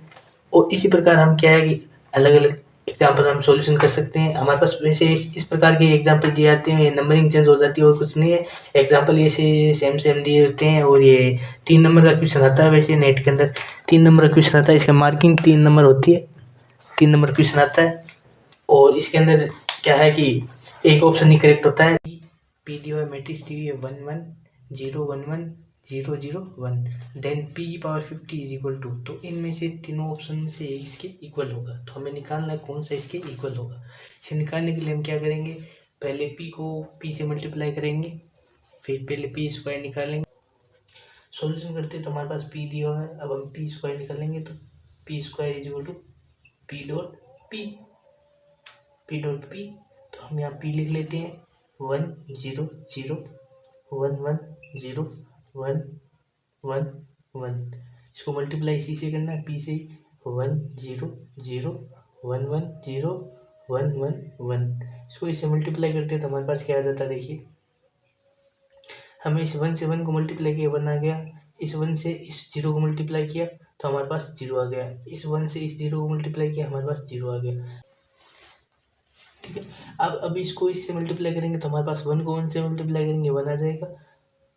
और इसी प्रकार हम क्या है कि अलग अलग एग्जाम्पल हम सॉल्यूशन कर सकते हैं। हमारे पास वैसे इस प्रकार के एग्जाम्पल दिए जाते हैं, नंबरिंग चेंज हो जाती है और कुछ नहीं है। एग्जाम्पल ये से सेम दिए होते हैं और ये 3 नंबर का क्वेश्चन आता है। वैसे नेट के अंदर 3 नंबर का क्वेश्चन आता है, इसका मार्किंग 3 नंबर होती है, 3 नंबर क्वेश्चन आता है। और इसके अंदर क्या है कि एक ऑप्शन ही करेक्ट होता है। पी दी हुई मैट्रिक्स दी हुई है 1 1 0 1 1 0 0 1, देन p की पावर 50 इज इक्वल टू, तो इनमें से तीनों ऑप्शन में से एक इसके इक्वल होगा। तो हमें निकालना है कौन सा इसके इक्वल होगा। इसे निकालने के लिए हम क्या करेंगे, पहले p को p से मल्टीप्लाई करेंगे, फिर पहले p स्क्वायर निकालेंगे। सॉल्यूशन करते तो हमारे पास p दिया हुआ है, अब हम p स्क्वायर निकालेंगे तो p square is equal to p dot p। तो हम यहाँ p लिख लेते हैं 1 0 0 1 1 0 1 1 1। इसको मल्टीप्लाई इसी से करना है, p से 1 0 0 1 1 0 1 1 1। इसको इससे मल्टीप्लाई करते हैं तो हमारे पास क्या आ जाता है, देखिए हमें इस 1 से 1 को मल्टीप्लाई किया 1 आ गया, इस 1 से इस 0 को मल्टीप्लाई किया तो हमारे पास 0 आ गया, इस 1 से इस 0 को मल्टीप्लाई किया हमारे पास 0 आ गया, ठीक है। अब इसको इससे मल्टीप्लाई करेंगे तो हमारे पास 1 को 1 से मल्टीप्लाई करेंगे 1 आ जाएगा,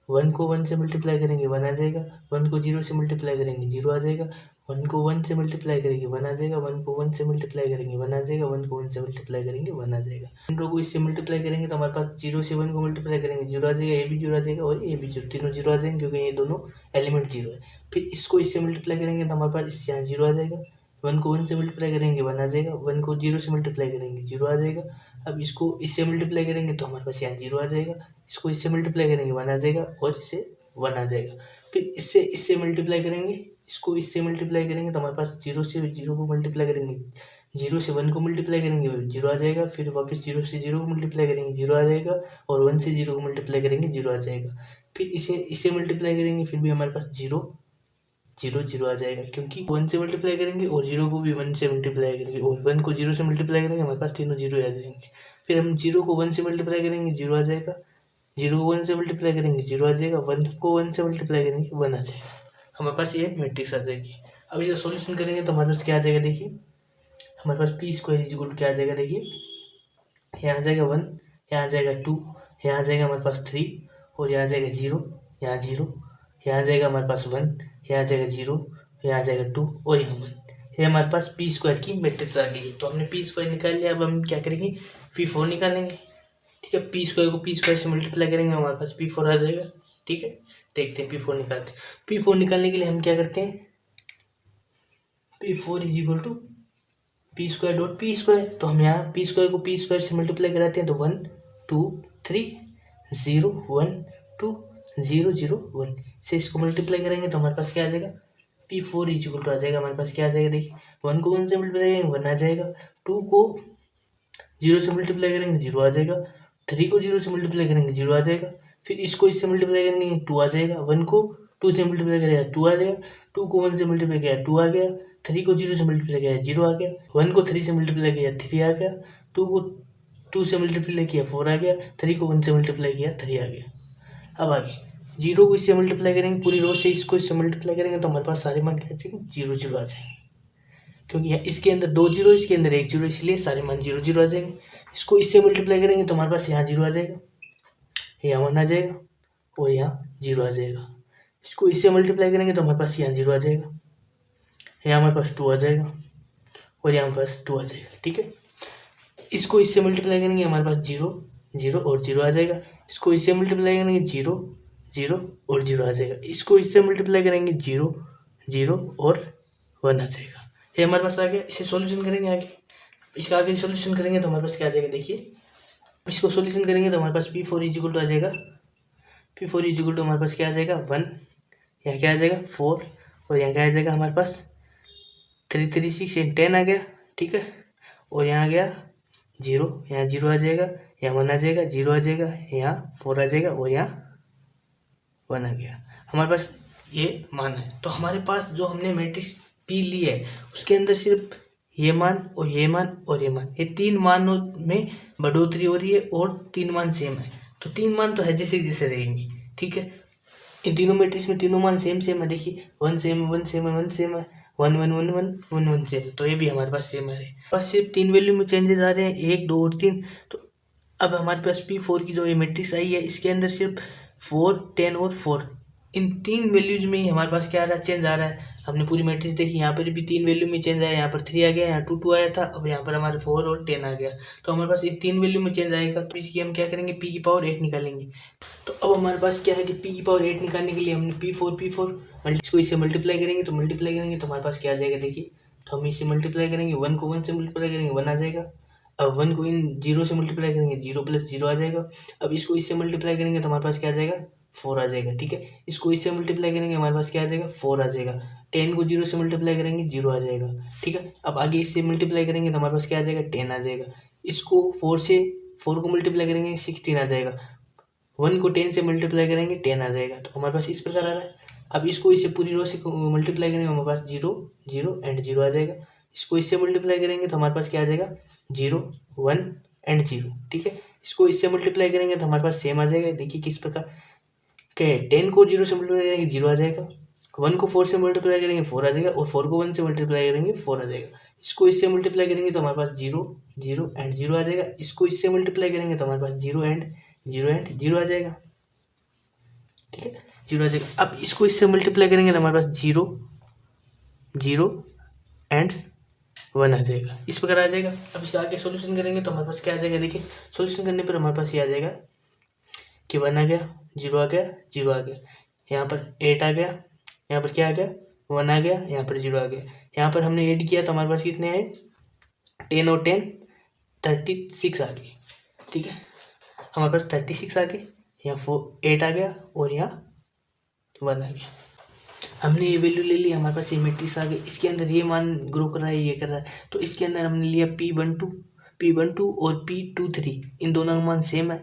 1 को 1 से मल्टीप्लाई करेंगे 1 आ जाएगा, 1 को 0 से मल्टीप्लाई करेंगे 0 आ जाएगा, 1 को 1 से मल्टीप्लाई करेंगे 1 आ जाएगा, 1 को 1 से मल्टीप्लाई करेंगे 1 आ जाएगा, 1 को 1 से मल्टीप्लाई करेंगे 1 आ जाएगा। इन लोगों को इससे मल्टीप्लाई करेंगे तो हमारे पास 0 से 1 को मल्टीप्लाई करेंगे 0 आ जाएगा, ये भी 0 आ जाएगा और ये भी 0, तीनों 0 आ जाएंगे क्योंकि ये दोनों एलिमेंट 0 है। फिर इसको इससे मल्टीप्लाई करेंगे तो हमारे पास इससे यहाँ 0 आ जाएगा, 1 को 1 से मल्टीप्लाई करेंगे 1 आ जाएगा, 1 को 0 से मल्टीप्लाई करेंगे 0 आ जाएगा। अब इसको इससे मल्टीप्लाई करेंगे तो हमारे पास यहाँ 0 आ जाएगा, इसको इससे मल्टीप्लाई करेंगे 1 आ जाएगा और इससे 1 आ जाएगा। फिर इससे मल्टीप्लाई करेंगे, इसको इससे मल्टीप्लाई करेंगे तो हमारे पास 0 से 0 को मल्टीप्लाई करेंगे, 0 से 1 को मल्टीप्लाई करेंगे 0 आ जाएगा, फिर वापस 0 से 0 को मल्टीप्लाई करेंगे 0 आ जाएगा और 1 से 0 को मल्टीप्लाई करेंगे 0 आ जाएगा। फिर इससे मल्टीप्लाई करेंगे फिर भी हमारे पास 0 0 0 आ जाएगा, क्योंकि 1 से मल्टीप्लाई करेंगे और 0 को भी 1 से मल्टीप्लाई करेंगे और 1 को 0 से मल्टीप्लाई करेंगे हमारे पास तीनों 0 आ जाएंगे। फिर हम 0 को 1 से मल्टीप्लाई करेंगे 0 आ जाएगा, 0 को 1 से मल्टीप्लाई करेंगे 0 आ जाएगा, 1 को 1 से मल्टीप्लाई करेंगे 1 आ जाएगा, हमारे पास ये मैट्रिक्स आ जाएगी। अब इसका सॉल्यूशन करेंगे तो हमारे पास क्या आ जाएगा, देखिए हमारे पास P square is equal to क्या आ जाएगा, देखिए यहाँ आ जाएगा 1, यहाँ आ जाएगा 2, यहाँ आ जाएगा हमारे पास 3, और यहाँ आ जाएगा 0, यहाँ 0, यहाँ आ जाएगा हमारे पास 1, यहाँ आ जाएगा 0, यहाँ आ जाएगा 2 और यहाँ 1। ये हमारे पास पी स्क्वायर की मैट्रिक्स आ गई है। तो हमने पी स्क्वायर निकाल लिया। अब हम क्या करेंगे, P4 निकालेंगे। ठीक है, पी स्क्वायर को पी स्क्वायर से मल्टीप्लाई करेंगे, हमारे पास P4 आ जाएगा। ठीक है, देखते हैं P4 निकालते हैं। P4 निकालने के लिए हम क्या करते हैं, P4 is equal to P square dot P square. तो हम यहाँ पी स्क्वायर को पी स्क्वायर से मल्टीप्लाई कराते हैं, तो 1 2 3 0 1 2 0 0 1 से इसको मल्टीप्लाई करेंगे तो हमारे पास क्या आ जाएगा, P4 इज इक्वल टू आ जाएगा हमारे पास क्या आ जाएगा, देखिए 1 को 1 से मल्टीप्लाई करेंगे 1 आ जाएगा, 2 को 0 से मल्टीप्लाई करेंगे 0 आ जाएगा, 3 को 0 से मल्टीप्लाई करेंगे 0 आ जाएगा, फिर इसको इससे मल्टीप्लाई करेंगे 2 आ जाएगा, 1 को 2 से मल्टीप्लाई करेगा 2 आ जाएगा, 2 को 1 से मल्टीप्लाई किया 2 आ गया, 3 को 0 से मल्टीप्लाई किया 0 आ गया, 1 को 3 से मल्टीप्लाई किया 3 आ गया, 2 को 2 से मल्टीप्लाई किया 4 आ गया, 3 को 1 से मल्टीप्लाई किया 3 आ गया। अब आगे 0 को इससे मल्टीप्लाई करेंगे, पूरी रो से इसको इससे मल्टीप्लाई करेंगे तो हमारे पास सारे मान क्या आ जाएंगे, 0 0 आ जाएंगे, क्योंकि इसके अंदर 2 0 इसके अंदर 1 0, इसलिए सारे मान 0 0 आ जाएंगे। इसको इससे मल्टीप्लाई करेंगे तो हमारे पास यहाँ 0 आ जाएगा, यहाँ 1 आ जाएगा और यहाँ 0 आ जाएगा। इसको इससे मल्टीप्लाई करेंगे तो हमारे पास यहाँ 0 आ जाएगा, यहाँ हमारे पास 2 आ जाएगा और यहाँ हमारे पास 2 आ जाएगा। ठीक है, इसको इससे मल्टीप्लाई करेंगे हमारे पास 0 0 और 0 आ जाएगा। इसको इससे मल्टीप्लाई करेंगे 0 0 और 0 आ जाएगा। इसको इससे मल्टीप्लाई करेंगे 0 0 और 1 आ जाएगा। ये हमारे पास आ गया। इसे सॉल्यूशन करेंगे आगे, इसका आगे सॉल्यूशन करेंगे तो हमारे पास क्या आ जाएगा, देखिए इसको सॉल्यूशन करेंगे तो हमारे पास P4 इज इक्वल टू आ जाएगा, P4 इज इक्वल टू हमारे पास क्या आ जाएगा 1, यहाँ क्या आ जाएगा 4 और यहाँ क्या आ जाएगा हमारे पास 3 3 6 10 आ गया। ठीक है, और यहाँ आ गया 0, यहाँ 0 आ जाएगा, यहाँ 1 आ जाएगा, 0 आ जाएगा, यहाँ 4 आ जाएगा और यहाँ 1 आ गया। हमारे पास ये मान है। तो हमारे पास जो हमने मैट्रिक्स P ली है उसके अंदर सिर्फ ये मान और ये मान और ये मान, ये 3 मानों में बढ़ोतरी हो रही है और 3 मान सेम है। तो 3 मान तो है जैसे जैसे रहेंगे। ठीक है, इन तीनों मैट्रिक्स में तीनों मान सेम सेम है। देखिए 1 सेम है 1 सेम है 1 सेम है 1 1 1 1 1 1 सेम है, तो ये भी हमारे पास सेम है। बस सिर्फ 3 वैल्यू में चेंजेस आ रहे हैं, 1 2 और 3। तो अब हमारे पास P4 की जो ये मैट्रिक्स आई है इसके अंदर सिर्फ 4 10 और 4, इन 3 वैल्यूज में ही हमारे पास क्या आ रहा है, चेंज आ रहा है। हमने पूरी मैट्रिक्स देखी, यहाँ पर भी 3 वैल्यू में चेंज आया, यहाँ पर 3 आ गया, यहाँ 2 2 आया था, अब यहाँ पर हमारे 4 और 10 आ गया। तो हमारे पास इन 3 वैल्यू में चेंज आएगा। तो इसकी हम क्या करेंगे, P की पावर 8 निकालेंगे। तो अब हमारे पास क्या है कि P की पावर 8 निकालने के लिए हमने P4 इसको इससे मल्टीप्लाई करेंगे तो हमारे पास क्या आ जाएगा, देखिए तो हम इससे मल्टीप्लाई करेंगे, 1 को 1 से मल्टीप्लाई करेंगे 1 आ जाएगा, अब 1 को इन 0 से मल्टीप्लाई करेंगे 0 प्लस 0 आ जाएगा, अब इसको इससे मल्टीप्लाई करेंगे तो हमारे पास क्या आ जाएगा 4 आ जाएगा। ठीक है, इसको इससे मल्टीप्लाई करेंगे हमारे पास क्या आ जाएगा 4 आ जाएगा, 10 को 0 से मल्टीप्लाई करेंगे 0 आ जाएगा। ठीक है, अब आगे इससे मल्टीप्लाई करेंगे तो हमारे पास क्या आ जाएगा 10 आ जाएगा, इसको 4 को मल्टीप्लाई करेंगे 16 आ जाएगा, 1 को 10 से मल्टीप्लाई करेंगे 10 आ जाएगा। तो हमारे पास इस प्रकार आ रहा है। अब इसको इससे पूरी रो से मल्टीप्लाई करेंगे हमारे पास 0 0 एंड 0 आ जाएगा, इसको इससे मल्टीप्लाई करेंगे तो हमारे पास क्या आ जाएगा 0 1 एंड 0। ठीक है, इसको इससे मल्टीप्लाई करेंगे तो हमारे पास सेम आ जाएगा। देखिए किस प्रकार क्या है, 10 को 0 से मल्टीप्लाई करेंगे 0 आ जाएगा, 1 को 4 से मल्टीप्लाई करेंगे 4 आ जाएगा और 4 को 1 से मल्टीप्लाई करेंगे 4 आ जाएगा। इसको इससे मल्टीप्लाई करेंगे तो हमारे पास 0 0 एंड 0 आ जाएगा, इसको इससे मल्टीप्लाई करेंगे तो हमारे पास 0 एंड 0 आ जाएगा। ठीक है, 0 आ जाएगा। अब इसको इससे मल्टीप्लाई करेंगे तो हमारे पास 0 0 एंड 1 आ जाएगा, इस प्रकार आ जाएगा। अब इसका आगे सॉल्यूशन करेंगे तो हमारे पास क्या आ जाएगा, देखिए सॉल्यूशन करने पर हमारे पास ये आ जाएगा कि 1 आ गया 0 आ गया 0 आ गया, यहाँ पर 8 आ गया, यहाँ पर क्या आ गया 1 आ गया, यहाँ पर 0 आ गया। यहाँ पर हमने ऐड किया तो हमारे पास कितने आए 10 और 10 36 आ गए। ठीक है, हमारे पास 36 आ गए, यहाँ 8 आ गया और यहाँ 1 आ गया। हमने ये वैल्यू ले ली, हमारे पास ये मैट्रिक्स आ गई, इसके अंदर ये मान ग्रो कर रहा है, ये कर रहा है। तो इसके अंदर हमने लिया P12 और P23, इन दोनों का मान सेम है,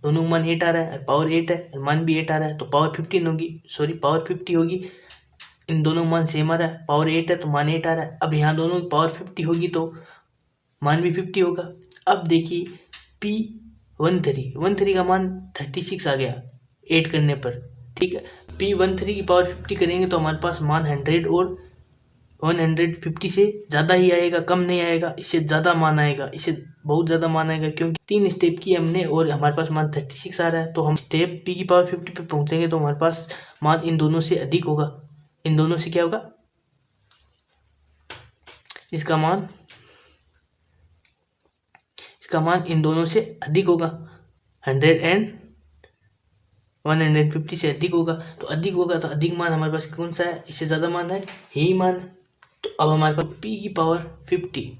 दोनों का मान 8 आ रहा है, पावर 8 है और मान भी 8 आ रहा है, तो पावर 15 होगी, सॉरी पावर 50 होगी। इन दोनों का मान सेम आ रहा है, पावर 8 है तो मान 8 आ रहा है। अब यहाँ दोनों की पावर 50 होगी तो मान भी 50 होगा। अब देखिए P13 का मान 36 आ गया 8 करने पर। ठीक है, P13 की पावर 50 करेंगे तो हमारे पास मान 100 और 150 से ज़्यादा ही आएगा, कम नहीं आएगा, इससे ज़्यादा मान आएगा, इससे बहुत ज़्यादा मान आएगा, क्योंकि 3 स्टेप की हमने और हमारे पास मान 36 आ रहा है। तो हम स्टेप p की पावर 50 पे पहुंचेंगे तो हमारे पास मान इन दोनों से अधिक होगा। इन दोनों से क्या होगा, इसका मान इन दोनों से अधिक होगा। 150 से अधिक होगा, तो अधिक होगा तो अधिक मान हमारे पास कौन सा है, इससे ज़्यादा मान है, यही मान है। तो अब हमारे पास p की पावर 50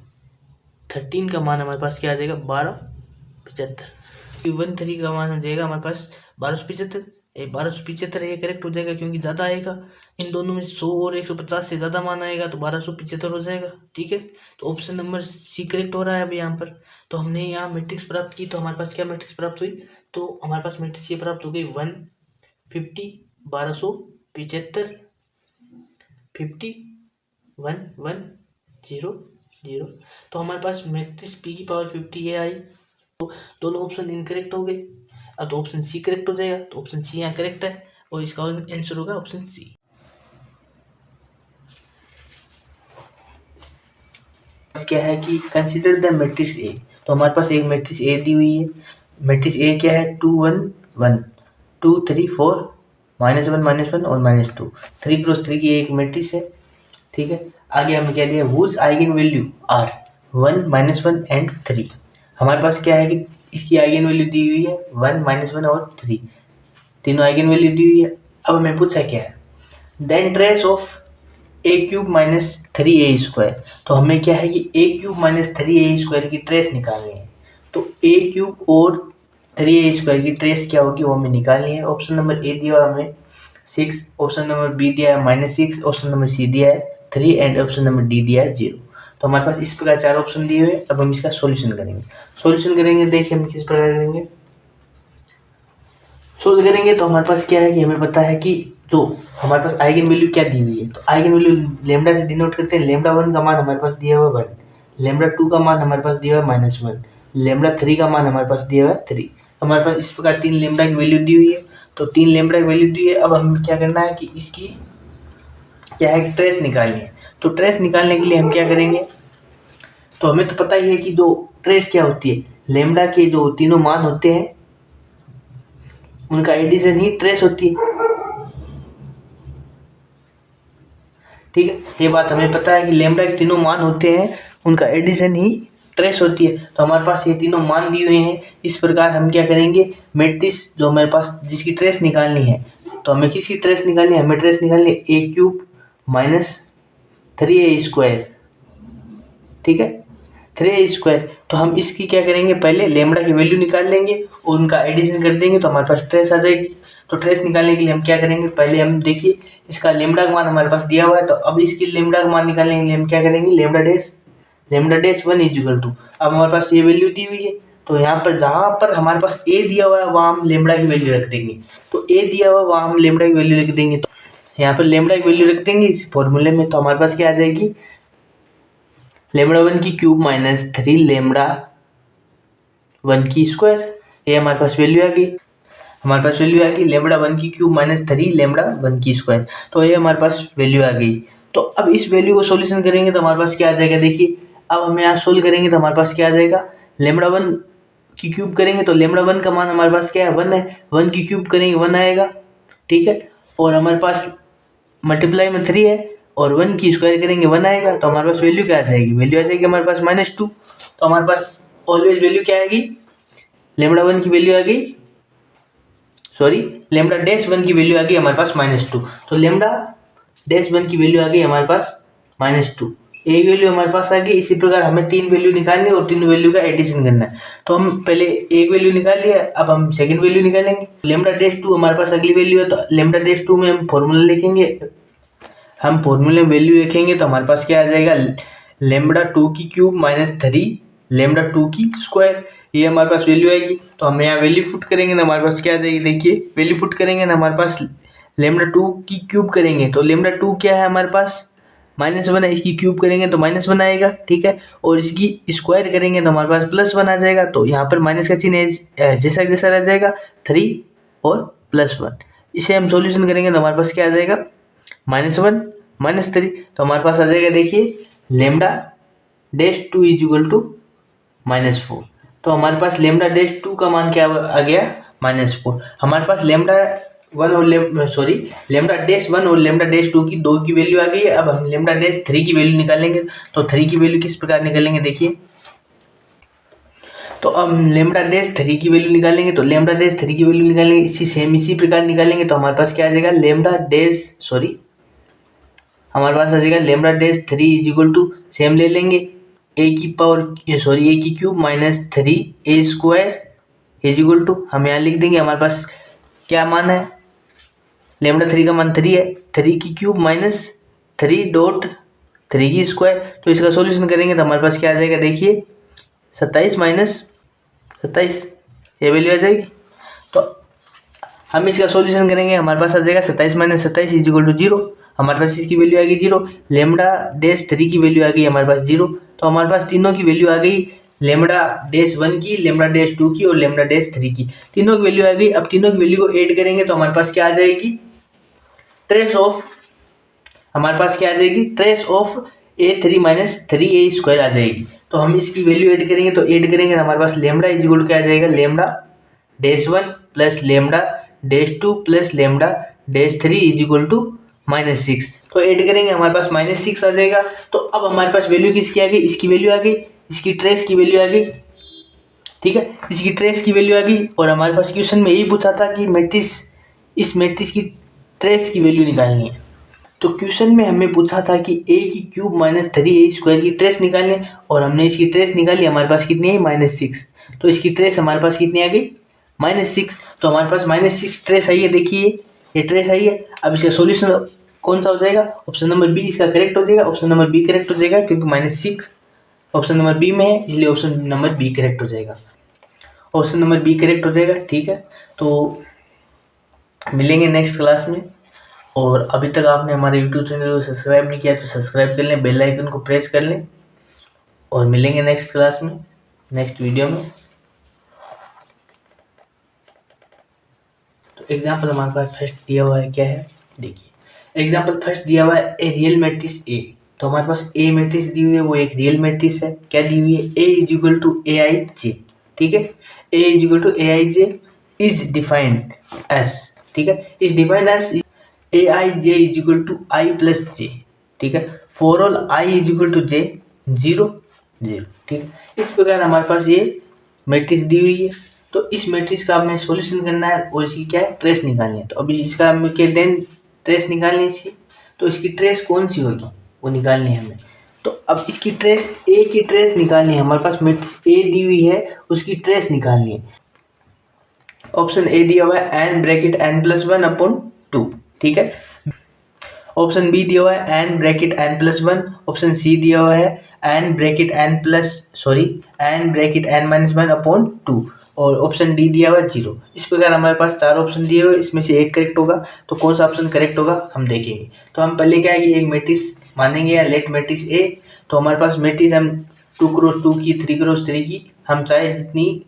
13 का मान हमारे पास क्या आ जाएगा, 1275। 13 का मान हो जाएगा हमारे पास 1275। 1275 ये करेक्ट हो जाएगा, क्योंकि ज़्यादा आएगा। इन दोनों में 100 और 150 से ज़्यादा मान आएगा तो 1275 हो जाएगा। ठीक है, तो ऑप्शन नंबर सी करेक्ट हो रहा है अभी यहाँ पर। तो हमने यहाँ मैट्रिक्स प्राप्त की, तो हमारे पास क्या मैट्रिक्स प्राप्त हुई, तो हमारे पास मैट्रिक्स ये प्राप्त हो गई 150 1275 50 1 1 0 0। तो हमारे पास मैट्रिक्स p की पावर 50 ये आई। तो दोनों ऑप्शन इनकरेक्ट हो गए। अब तो ऑप्शन सी करेक्ट हो जाएगा, तो ऑप्शन सी यहाँ करेक्ट है और इसका आंसर होगा ऑप्शन सी। क्या है कि कंसीडर द मैट्रिक्स ए। तो हमारे पास एक मैट्रिक्स ए दी हुई है। मैट्रिक्स ए क्या है, 2 1 1 2 3 4 -1 -1 और -2 3 क्रॉस 3 की एक मैट्रिक्स है। ठीक है, आगे हमें क्या दिया, whose eigen value are 1 -1 and 3। हमारे पास क्या है कि इसकी आइगन वैल्यू दी हुई है 1 -1 और 3, तीनों आइगन वैल्यू दी हुई है। अब हमें पूछा क्या है, then trace of a³ - 3a²। तो हमें क्या है कि a³ - 3a² की ट्रेस निकालनी है। तो a³ और 3a² की ट्रेस क्या होगी वो हमें निकालनी है। ऑप्शन नंबर ए दिया हमें 6, ऑप्शन नंबर बी दिया है -6, ऑप्शन नंबर सी दिया है 3 एंड ऑप्शन नंबर डी दिया है 0। तो हमारे पास इस प्रकार 4 ऑप्शन दिए हुए। अब हम इसका सॉल्यूशन करेंगे। देखिए हम किस प्रकार करेंगे, सोल्व करेंगे। तो हमारे पास क्या है कि हमें पता है कि जो हमारे पास आइगन वैल्यू क्या दी हुई है, तो आइगन वैल्यू लेमडा से डिनोट करते हैं। लेमडा 1 का मान हमारे पास दिया हुआ है 1, लेमडा 2 का मान हमारे पास दिया हुआ है -1, लेमडा 3 का मान हमारे पास दिया हुआ है 3। हमारे पास इस प्रकार 3 लेमडा की वैल्यू दी हुई है। तो 3 लेमडा की वैल्यू दी है। अब हमें क्या करना है कि इसकी क्या है कि ट्रेस निकालनी है। तो ट्रेस निकालने के लिए हम क्या करेंगे, तो हमें तो पता ही है कि जो ट्रेस क्या होती है, लेमडा के जो तीनों मान होते हैं उनका एडिशन ही ट्रेस होती है। ठीक है, ये बात हमें पता है कि लेमडा के तीनों मान होते हैं, उनका एडिशन ही ट्रेस होती है। तो हमारे पास ये तीनों मान दिए हुए हैं। इस प्रकार हम क्या करेंगे, मैट्रिक्स जो हमारे पास जिसकी ट्रेस निकालनी है, तो हमें किसकी ट्रेस निकालनी है, हमें ट्रेस निकालनी है a³ - 3a²। ठीक है, 3a²। तो हम इसकी क्या करेंगे, पहले लेमडा की वैल्यू निकाल लेंगे और उनका एडिशन कर देंगे तो हमारे पास ट्रेस आ जाएगी। तो ट्रेस निकालने के लिए हम क्या करेंगे, पहले हम देखिए इसका लेमडा का मान हमारे पास दिया हुआ है। तो अब इसकी लेमडा का मान निकालने के लिए हम क्या करेंगे, लेमडा डैश 1 = अब हमारे पास ये वैल्यू दी हुई है। तो यहाँ पर जहाँ पर हमारे पास ए दिया हुआ है वहाँ हम लेमडा की वैल्यू रख देंगे। तो ए दिया हुआ है वहाँ हम लेमडा की वैल्यू रख देंगे। तो यहाँ पर लेमडा की वैल्यू रख देंगे इस फॉर्मूले में। तो हमारे पास क्या आ जाएगी, λ1³ - 3 λ1² ये हमारे पास वैल्यू आ गई। λ1³ - 3 λ1²। तो ये हमारे पास वैल्यू आ गई। तो अब इस वैल्यू को सॉल्यूशन करेंगे तो हमारे पास क्या आ जाएगा, देखिए अब हम यहाँ सोल्व करेंगे तो हमारे पास क्या आ जाएगा, λ1³ करेंगे तो λ1 का मान हमारे पास क्या है, 1 है। 1³ करेंगे 1 आएगा। ठीक है, और हमारे पास मल्टीप्लाई में 3 है और 1 की स्क्वायर करेंगे 1 आएगा। तो हमारे पास वैल्यू क्या आ जाएगी, वैल्यू आ जाएगी हमारे पास -2। तो हमारे पास ऑलवेज वैल्यू क्या आएगी, λ1 की वैल्यू आ गई, सॉरी λ1 की वैल्यू आ गई हमारे पास -2। तो λ1 की वैल्यू आ गई हमारे पास -2, एक वैल्यू हमारे पास आ गई। इसी प्रकार हमें 3 वैल्यू निकालनी है और 3 वैल्यू का एडिशन करना है। तो हम पहले एक वैल्यू निकाल लिया, अब हम सेकंड वैल्यू निकालेंगे। λ2 हमारे पास अगली वैल्यू है। तो λ2 में हम फॉर्मूला लिखेंगे, हम फॉर्मूले में वैल्यू लिखेंगे तो हमारे पास क्या आ जाएगा, λ2³ - 3 λ2²। ये हमारे पास वैल्यू आएगी। तो हम यहाँ वैल्यू पुट करेंगे ना हमारे पास क्या आ जाएगी, देखिए वैल्यू पुट करेंगे ना हमारे पास λ2³ करेंगे तो λ2 क्या है हमारे पास -1 है, इसकी क्यूब करेंगे तो -1 आएगा। ठीक है, और इसकी स्क्वायर करेंगे तो हमारे पास +1 आ जाएगा। तो यहाँ पर माइनस का चिन्ह जैसा जैसा रह जाएगा 3 और +1। इसे हम सॉल्यूशन करेंगे तो हमारे पास क्या आ जाएगा, -1 -3, तो हमारे पास आ जाएगा देखिए lambda dash 2 is equal to -4। तो हमारे पास लेमडा डैश 2 का मान क्या आ गया -4। हमारे पास लेमडा लेमडा डैश 1 और लेमडा डैश 2 की 2 की वैल्यू आ गई है। अब हम लेमडा डैश 3 की वैल्यू निकालेंगे। तो 3 की वैल्यू किस प्रकार निकालेंगे देखिए, तो अब लेमडा डैश 3 की वैल्यू निकालेंगे। तो लेमडा डैश 3 की वैल्यू निकालेंगे इसी प्रकार निकालेंगे। तो हमारे पास क्या आ जाएगा हमारे पास आ जाएगा lambda dash 3 is equal to same ले लेंगे ए की cube -3a² is equal to हम यहाँ लिख देंगे। हमारे पास क्या मान है, लेमडा 3 का मान 3 है, 3 की क्यूब -3 की स्क्वायर। तो इसका सॉल्यूशन करेंगे तो हमारे पास क्या आ जाएगा देखिए 27 ये वैल्यू आ जाएगी। तो हम इसका सॉल्यूशन करेंगे, हमारे पास आ जाएगा 27 इज इक्वल टू 0। हमारे पास इसकी वैल्यू आ गई 0, लेमडा डैश 3 की वैल्यू आ गई हमारे पास 0। तो हमारे पास तीनों की वैल्यू आ गई, लेमडा डैश 1 की, लेमडा डैश 2 की और लेमडा डैश 3 की, तीनों की वैल्यू आ गई। अब तीनों की वैल्यू को ऐड करेंगे तो हमारे पास क्या आ जाएगी ट्रेस ऑफ a3 - 3a² आ जाएगी। तो हम इसकी वैल्यू ऐड करेंगे तो हमारे पास लेमडा इज इक्वल टू क्या आ जाएगा, lambda dash 1 plus lambda dash 2 plus lambda dash 3 is equal to -6। तो ऐड करेंगे हमारे पास -6 आ जाएगा। तो अब हमारे पास वैल्यू किसकी आ गई, इसकी वैल्यू आ गई, इसकी ट्रेस की वैल्यू आ गई, ठीक है, इसकी ट्रेस की वैल्यू आ गई। और हमारे पास क्वेश्चन में यही पूछा था कि इस मैट्रिक्स की ट्रेस की वैल्यू निकालनी है। तो क्वेश्चन में हमें पूछा था कि a की क्यूब -3a² की ट्रेस निकालनी है और हमने इसकी ट्रेस निकाली। हमारे पास कितनी है -6। तो इसकी ट्रेस हमारे पास कितनी आ गई -6। तो हमारे पास -6 ट्रेस आई है, देखिए ये ट्रेस आई है। अब इसका सॉल्यूशन कौन सा हो जाएगा, ऑप्शन नंबर बी इसका करेक्ट हो जाएगा। ऑप्शन नंबर बी करेक्ट हो जाएगा क्योंकि -6 ऑप्शन नंबर बी में है, इसलिए ऑप्शन नंबर बी करेक्ट हो जाएगा। ऑप्शन नंबर बी करेक्ट हो जाएगा, ठीक है। तो मिलेंगे नेक्स्ट क्लास में। और अभी तक आपने हमारे YouTube चैनल को सब्सक्राइब नहीं किया तो सब्सक्राइब कर लें, बेल आइकन को प्रेस कर लें और मिलेंगे नेक्स्ट क्लास में, नेक्स्ट वीडियो में। तो एग्जाम्पल हमारे पास फर्स्ट दिया हुआ है, क्या है देखिए। एग्जाम्पल फर्स्ट दिया हुआ है ए रियल मैट्रिक्स ए। तो हमारे पास ए मैट्रिक्स दी हुई है, वो एक रियल मैट्रिक्स है। क्या दी हुई है, A is equal to aij, ठीक है। A is equal to aij is defined as, ठीक है, is defined as aij is equal to I plus J, ठीक है, for all I is equal to J 0 0, ठीक है। इस प्रकार हमारे पास ये मैट्रिक्स दी हुई है। तो इस मैट्रिक्स का हमें सॉल्यूशन करना है और इसकी क्या है ट्रेस निकालनी है। तो अभी इसका हमें क्या ट्रेस निकालनी है इसकी। तो इसकी ट्रेस कौन सी होगी वो निकालनी है हमें। तो अब इसकी ट्रेस ए की ट्रेस निकालनी है, हमारे पास मैट्रिक्स ए दी हुई है, उसकी ट्रेस निकालनी है। ऑप्शन ए दिया हुआ है n+1/2, ठीक है। ऑप्शन बी दिया हुआ है n(n+1), ऑप्शन सी दिया हुआ है n(n-1/2) और ऑप्शन डी दिया हुआ है 0। इस प्रकार हमारे पास 4 ऑप्शन दिए हुए, इसमें से एक करेक्ट होगा। तो कौन सा ऑप्शन करेक्ट होगा हम देखेंगे। तो हम पहले क्या है कि एक मैट्रिक्स मानेंगे या लेट मैट्रिक्स ए। तो हमारे पास मैट्रिक्स हम 2x2 की, 3x3 की, हम चाहे जितनी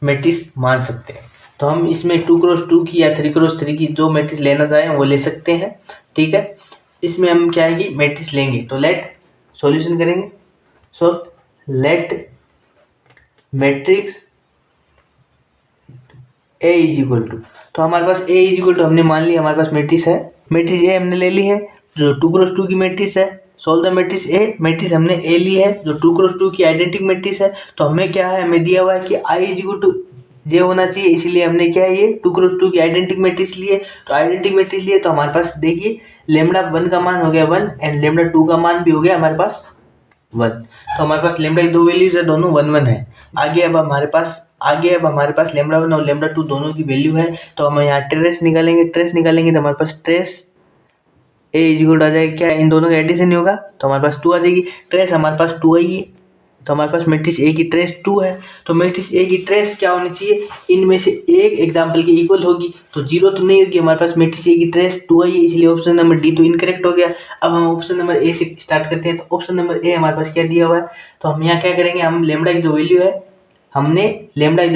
मैट्रिक्स मान सकते हैं। तो हम इसमें 2x2 की या 3x3 की जो मैट्रिक्स लेना चाहें वो ले सकते हैं, ठीक है। इसमें हम क्या है कि मैट्रिक्स लेंगे तो लेट सॉल्यूशन करेंगे। So let matrix A is equal to, तो हमारे पास ए इज इक्वल टू हमने मान लिया, हमारे पास मैट्रिक्स है, मैट्रिक्स ए हमने ले ली है जो 2x2 की मैट्रिक्स है। Solve the matrix A, matrix हमने ए ली है जो 2x2 की आइडेंटिटी मैट्रिक्स है। तो हमें क्या है, हमें दिया हुआ है कि आई इज इक्वल टू जे होना चाहिए, इसीलिए हमने क्या है ये 2x2 की आइडेंटिटी मैट्रिक्स लिए। तो आइडेंटिटी मैट्रिक्स लिए तो हमारे पास देखिए लेमडा 1 का मान हो गया 1 एंड लेमडा 2 का मान भी हो गया हमारे पास 1। तो हमारे पास लेमडा की 2 वैल्यूज है, दोनों 1 1 है। आगे अब हमारे पास लेमडा 1 और लेमडा 2 दोनों की वैल्यू है। तो हम यहाँ ट्रेस निकालेंगे तो हमारे पास ट्रेस ए इज इक्वल आ जाएगा, क्या इन दोनों का एडिशन ही होगा तो हमारे पास 2 आ जाएगी। ट्रेस हमारे पास 2 आएगी, तो हमारे पास मैट्रिक्स ए की ट्रेस 2 है। तो मैट्रिक्स ए की ट्रेस क्या होनी चाहिए, इनमें से एक एग्जाम्पल की इक्वल होगी। तो 0 तो नहीं होगी, हमारे पास मैट्रिक्स ए की ट्रेस 2 आई है, इसलिए ऑप्शन नंबर डी तो इनकरेक्ट हो गया। अब हम ऑप्शन नंबर ए से स्टार्ट करते हैं। तो ऑप्शन नंबर ए हमारे पास क्या दिया हुआ है, तो हम यहाँ क्या करेंगे, हम लेमडा की जो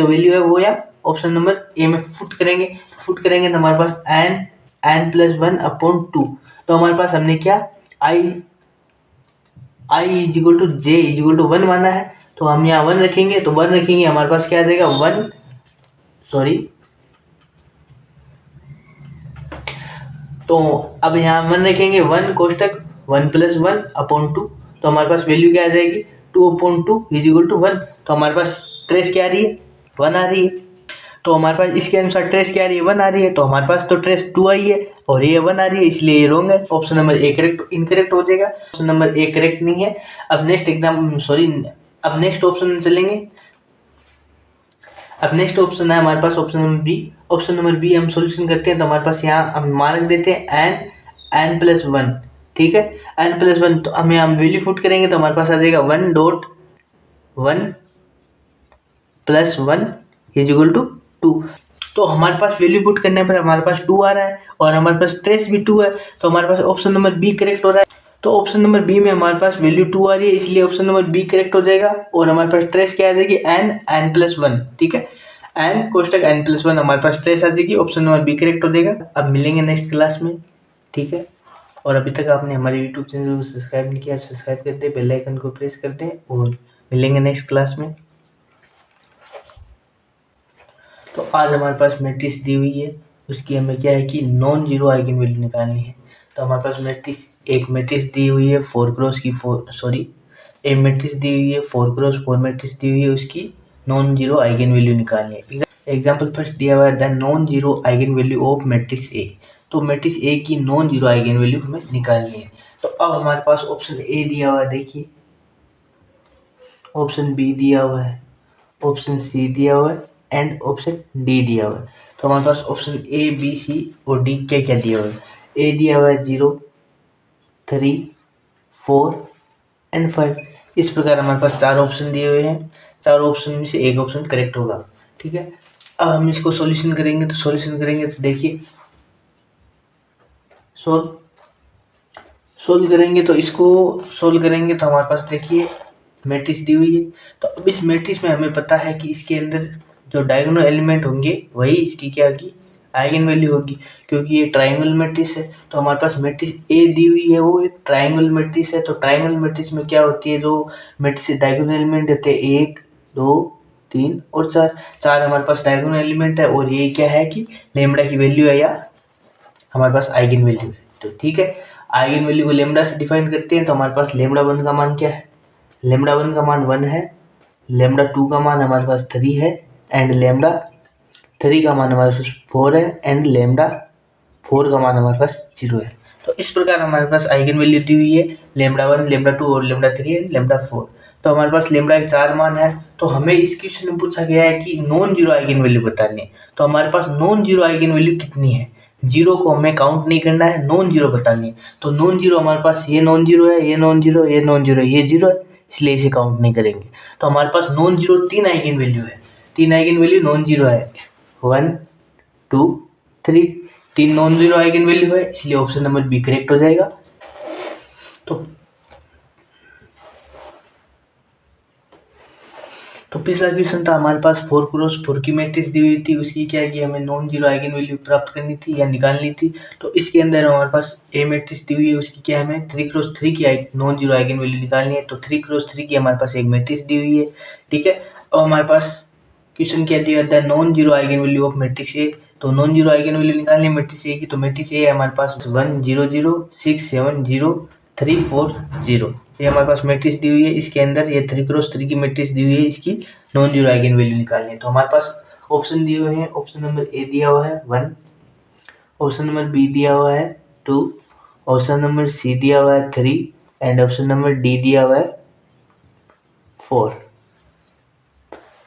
वैल्यू है वो या ऑप्शन नंबर ए में फुट करेंगे तो हमारे पास n+1/2 तो हमारे पास हमने क्या i is equal to J is equal to 1 माना है, तो हम यहाँ 1 रखेंगे, तो 1 रखेंगे हमारे पास क्या आ जाएगा 1, सॉरी, तो अब यहाँ 1 रखेंगे, 1 कोष्टक 1 + 1 अपॉन 2, तो हमारे पास वैल्यू क्या आ जाएगी 2/2 इज इक्वल टू 1। तो हमारे पास ट्रेस क्या आ रही है 1 आ रही है, तो हमारे पास इसके अनुसार ट्रेस क्या आ रही है 1 आ रही है, तो हमारे पास तो ट्रेस 2 आई है और ये 1 आ रही है, इसलिए ये रॉन्ग है। Option number A correct incorrect हो जाएगा, ऑप्शन नंबर ए करेक्ट नहीं है। अब नेक्स्ट ऑप्शन में चलेंगे। अब नेक्स्ट ऑप्शन है हमारे पास option number B. Option number B हम सॉल्यूशन करते हैं, तो हमारे पास यहाँ हम मान देते हैं n + 1, ठीक है, n + 1, तो हम वैल्यू पुट करेंगे तो हमारे पास आ जाएगा 1.1 + 1 इज इक्वल टू 2। तो हमारे पास वैल्यू पुट करने पर हमारे पास 2 आ रहा है और हमारे पास ट्रेस भी 2 है, तो हमारे पास ऑप्शन नंबर बी करेक्ट हो रहा है। तो ऑप्शन नंबर बी में हमारे पास वैल्यू 2 आ रही है, इसलिए ऑप्शन नंबर बी करेक्ट हो जाएगा और हमारे पास ट्रेस क्या आ जाएगी n + 1, ठीक है, n कोष्टक n + 1 हमारे पास ट्रेस आ जाएगी, ऑप्शन नंबर बी करेक्ट हो जाएगा। अब मिलेंगे नेक्स्ट क्लास में, ठीक है, और अभी तक आपने हमारे यूट्यूब चैनल को सब्सक्राइब नहीं किया, सब्सक्राइब कर दे, बेल आइकन को प्रेस कर दें और मिलेंगे नेक्स्ट क्लास में। तो आज हमारे पास मैट्रिक्स दी हुई है, उसकी हमें क्या है कि नॉन जीरो आइगन वैल्यू निकालनी है। तो हमारे पास एक मैट्रिक्स दी हुई है 4x की एक मैट्रिक्स दी हुई है 4x4 मैट्रिक्स दी हुई है, उसकी नॉन जीरो आइगन वैल्यू निकालनी है। एग्जाम्पल फर्स्ट दिया हुआ है the non zero eigen value of matrix A. तो मैट्रिक्स ए की नॉन जीरो आइगन वैल्यू हमें निकालनी है। तो अब हमारे पास ऑप्शन ए दिया हुआ है, देखिए, ऑप्शन बी दिया हुआ है, ऑप्शन सी दिया हुआ है एंड ऑप्शन डी दिया हुआ है। तो हमारे पास ऑप्शन ए बी सी और डी क्या क्या दिया हुआ है। ए दिया हुआ है 0, 3, 4 एंड 5। इस प्रकार हमारे पास 4 ऑप्शन दिए हुए हैं, 4 ऑप्शन में से एक ऑप्शन करेक्ट होगा, ठीक है। अब हम इसको सॉल्यूशन करेंगे, तो देखिए सोल्व करेंगे, तो इसको सोल्व करेंगे तो हमारे पास देखिए मैट्रिक्स दी हुई है। तो अब इस मैट्रिक्स में हमें पता है कि इसके अंदर जो डायगोनल एलिमेंट होंगे वही इसकी क्या होगी आइगन वैल्यू होगी, क्योंकि ये ट्राइंगल मैट्रिक्स है। तो हमारे पास मैट्रिक्स ए दी हुई है, वो एक ट्राइंगल मैट्रिक्स है। तो ट्राइंगल मैट्रिक्स में क्या होती है, जो मैट्रिक्स डायगोनल एलिमेंट होते हैं 1, 2, 3 और 4 हमारे पास डायगोनल एलिमेंट है, और ये क्या है कि लेमडा की वैल्यू है या हमारे पास आइगन वैल्यू है। तो ठीक है, आइगन वैल्यू को लेमडा से डिफाइन करते हैं। तो हमारे पास लेमडा 1 का मान क्या है, लेमडा 1 का मान 1 है, लेमडा 2 का मान हमारे पास 3 है एंड लेमडा 3 का मान हमारे पास 4 है एंड लेमडा 4 का मान हमारे पास 0 है। तो इस प्रकार हमारे पास आइगन वैल्यू दी हुई है लेमडा 1, लेमडा 2 और लेमडा 3 एंड लेमडा 4। तो हमारे पास लेमडा के 4 मान है। तो हमें इस क्वेश्चन में पूछा गया है कि नॉन जीरो आइगन वैल्यू बतानी है। तो हमारे पास नॉन जीरो आइगन वैल्यू कितनी है, जीरो को हमें काउंट नहीं करना है, नॉन जीरो बतानी है। तो नॉन जीरो हमारे पास ये नॉन जीरो है, ये नॉन जीरो, ये नॉन जीरो, ये जीरो है, इसलिए इसे काउंट नहीं करेंगे। तो हमारे पास नॉन जीरो 3 आइगन वैल्यू है, 3 आइगन वैल्यू नॉन जीरो है, 1, 2, 3, 3 नॉन जीरो आइगन वैल्यू है, इसलिए ऑप्शन नंबर बी करेक्ट हो जाएगा। तो पिछला क्वेश्चन था हमारे पास 4x4 की मैट्रिक्स दी हुई थी, उसकी क्या है कि हमें नॉन जीरो आइगन वैल्यू प्राप्त करनी थी या निकालनी थी। तो इसके अंदर हमारे पास ए मैट्रिक्स दी हुई है, उसकी क्या हमें 3x3 की नॉन जीरो आइगन वैल्यू निकालनी है। तो 3x3 की हमारे पास एक मैट्रिक्स दी हुई है, ठीक है। और हमारे पास क्वेश्चन क्या दिया जाता है, non zero eigen value of matrix A. तो नॉन जीरो आइगन वैल्यू निकालनी है मैट्रिक्स ए की। तो मैट्रिक्स ए हमारे पास 1 0 0 6 7 0 3 4 0, ये हमारे पास मैट्रिक्स दी हुई है। इसके अंदर ये 3x3 की मैट्रिक्स दी हुई है, इसकी नॉन जीरो आइगन वैल्यू निकालनी है। तो हमारे पास ऑप्शन दिए हुए हैं, ऑप्शन नंबर ए दिया हुआ है 1, ऑप्शन नंबर बी दिया हुआ है 2, ऑप्शन नंबर सी दिया हुआ है 3 एंड ऑप्शन नंबर डी दिया हुआ है 4,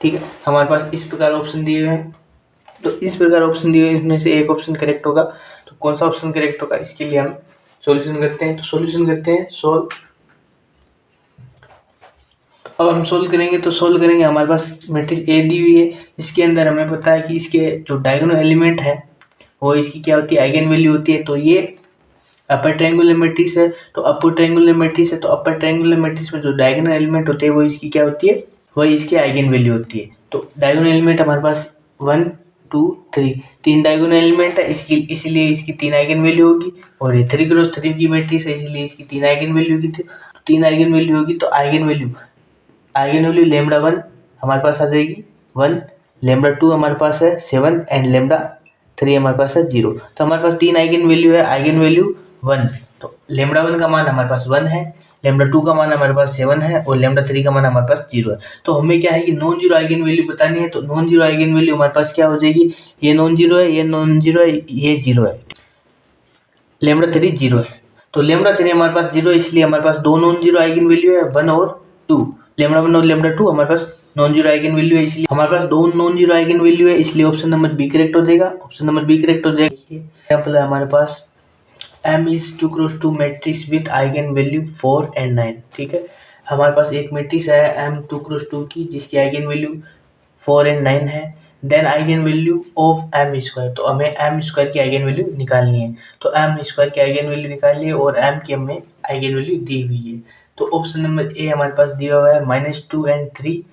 ठीक है। हमारे पास इस प्रकार ऑप्शन दिए हुए हैं। तो इस प्रकार ऑप्शन दिए हुए इनमें से एक ऑप्शन करेक्ट होगा। तो कौन सा ऑप्शन करेक्ट होगा, इसके लिए हम सॉल्यूशन करते हैं। तो सॉल्यूशन करते हैं, सोल्व। अब हम सोल्व करेंगे हमारे पास मैट्रिक्स ए दी हुई है, इसके अंदर हमें पता है कि इसके जो डायगोनल एलिमेंट है वो इसकी क्या होती है आइगन वैल्यू होती है। तो ये अपर ट्रायंगुलर मैट्रिक्स है, तो अपर ट्रायंगुलर मैट्रिक्स है, तो अपर ट्रायंगुलर मैट्रिक्स में जो डायगोनल एलिमेंट होते हैं वो इसकी क्या होती है, वही इसकी आइगन वैल्यू होती है। तो डायगोनल एलिमेंट हमारे पास 1 2 3 तीन डायगोनल एलिमेंट है इसकी, इसलिए इसकी 3 आइगन वैल्यू होगी। और ये 3 क्रॉस 3 की मैट्रिक्स है इसलिए इसकी 3 आइगन वैल्यू होगी। 3 आइगन वैल्यू होगी तो आइगन वैल्यू लेमडा 1 हमारे पास आ जाएगी 1, लेमडा 2 हमारे पास है 7 एंड लेमडा 3 हमारे पास है 0। तो हमारे पास 3 आइगन वैल्यू है, आइगन वैल्यू 1, तो लेमडा 1 का मान हमारे पास 1 है, लेमडा 2 का मान हमारे पास 7 है और लेमडा 3 का मान हमारे पास 0 है। तो हमें क्या है कि नॉन जीरो आइगन वैल्यू बतानी है। तो नॉन जीरो आइगन वैल्यू हमारे पास क्या हो जाएगी, ये नॉन जीरो है, ये नॉन जीरो है, ये 0 है, लेमडा 3 0 है। तो लेमडा 3 हमारे पास 0 है इसलिए हमारे पास दो नॉन जीरो आइगन वैल्यू है 1 और 2। लेमडा 1 और लेमडा 2 हमारे पास नॉन जीरो आइगन वैल्यू है इसलिए हमारे पास दो नॉन जीरो आइगन वैल्यू है, इसलिए ऑप्शन नंबर बी करेक्ट हो जाएगा। ऑप्शन नंबर बी करेक्ट हो जाएगा। एग्जांपल है हमारे पास M is 2 cross 2 matrix with eigen value 4 and 9। ठीक है, हमारे पास एक मैट्रिक्स है M 2 cross 2 की जिसकी आइगन वैल्यू 4 एंड 9 है। Then eigen value of M square, तो हमें M स्क्वायर की आइगन वैल्यू निकालनी है। तो M स्क्वायर की आइगन वैल्यू निकालिए और M की हमें आइगन वैल्यू दी हुई है। तो ऑप्शन नंबर ए हमारे पास दिया हुआ है -2 एंड 3,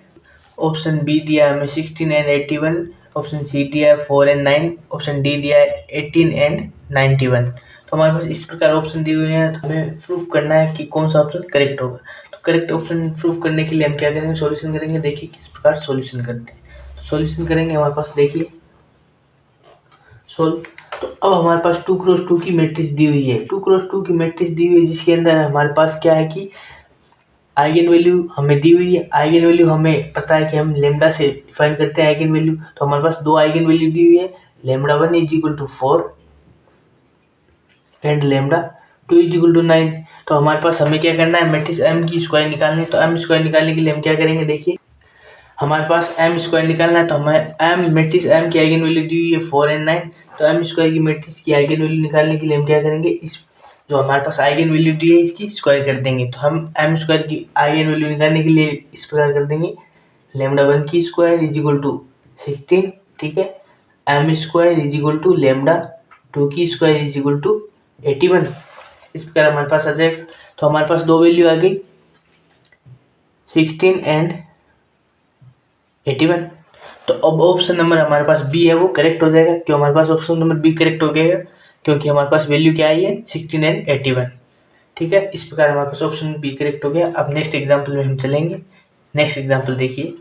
ऑप्शन बी दिया है हमें 16 एंड 81, ऑप्शन सी दिया है 4 एंड 9, ऑप्शन डी दिया है 18 एंड 91। तो हमारे पास इस प्रकार ऑप्शन दिए हुए हैं, तो हमें प्रूफ करना है कि कौन सा ऑप्शन करेक्ट होगा। तो करेक्ट ऑप्शन प्रूफ करने के लिए हम क्या करेंगे, सॉल्यूशन करेंगे। देखिए किस प्रकार सॉल्यूशन करते हैं। तो सॉल्यूशन करेंगे, हमारे पास देखिए सोल्व। तो अब हमारे पास 2 क्रॉस 2 की मैट्रिक्स दी हुई है, 2 क्रॉस 2 की मैट्रिक्स दी हुई है जिसके अंदर हमारे पास क्या है कि आइगन वैल्यू हमें दी हुई है। आइगन वैल्यू हमें पता है कि हम लेमडा से डिफाइन करते हैं आइगन वैल्यू। तो हमारे पास दो आइगन वैल्यू दी हुई है, lambda 1 is equal to 4 and lambda 2 is equal to 9। तो हमारे पास हमें क्या करना है, मैट्रिक्स M की स्क्वायर निकालनी है। तो M स्क्वायर निकालने के लिए हम क्या करेंगे, देखिए हमारे पास M स्क्वायर निकालना है। तो हमें मैट्रिक्स M की आइगन वैल्यू दी हुई है 4 एंड 9। तो M स्क्वायर की मैट्रिक्स की आइगन वैल्यू निकालने के लिए हम क्या करेंगे, इस जो हमारे पास आइगन वैल्यू दी है इसकी स्क्वायर कर देंगे। तो हम M स्क्वायर की आइगन वैल्यू निकालने के लिए इस प्रकार कर देंगे, लेमडा 1 की स्क्वायर इज इक्वल टू 16। ठीक है, M square is equal to lambda 2 की स्क्वायर इज इक्वल टू 81। इस प्रकार हमारे पास आ जाएगा। तो हमारे पास दो वैल्यू आ गई 16 एंड 81। तो अब ऑप्शन नंबर हमारे पास बी है वो करेक्ट हो जाएगा। क्यों हमारे पास ऑप्शन नंबर बी करेक्ट हो गया, क्योंकि हमारे पास वैल्यू क्या आई है 16 एंड 81। ठीक है, इस प्रकार हमारे पास ऑप्शन बी करेक्ट हो गया। अब नेक्स्ट एग्जांपल में हम चलेंगे। नेक्स्ट एग्जांपल देखिए।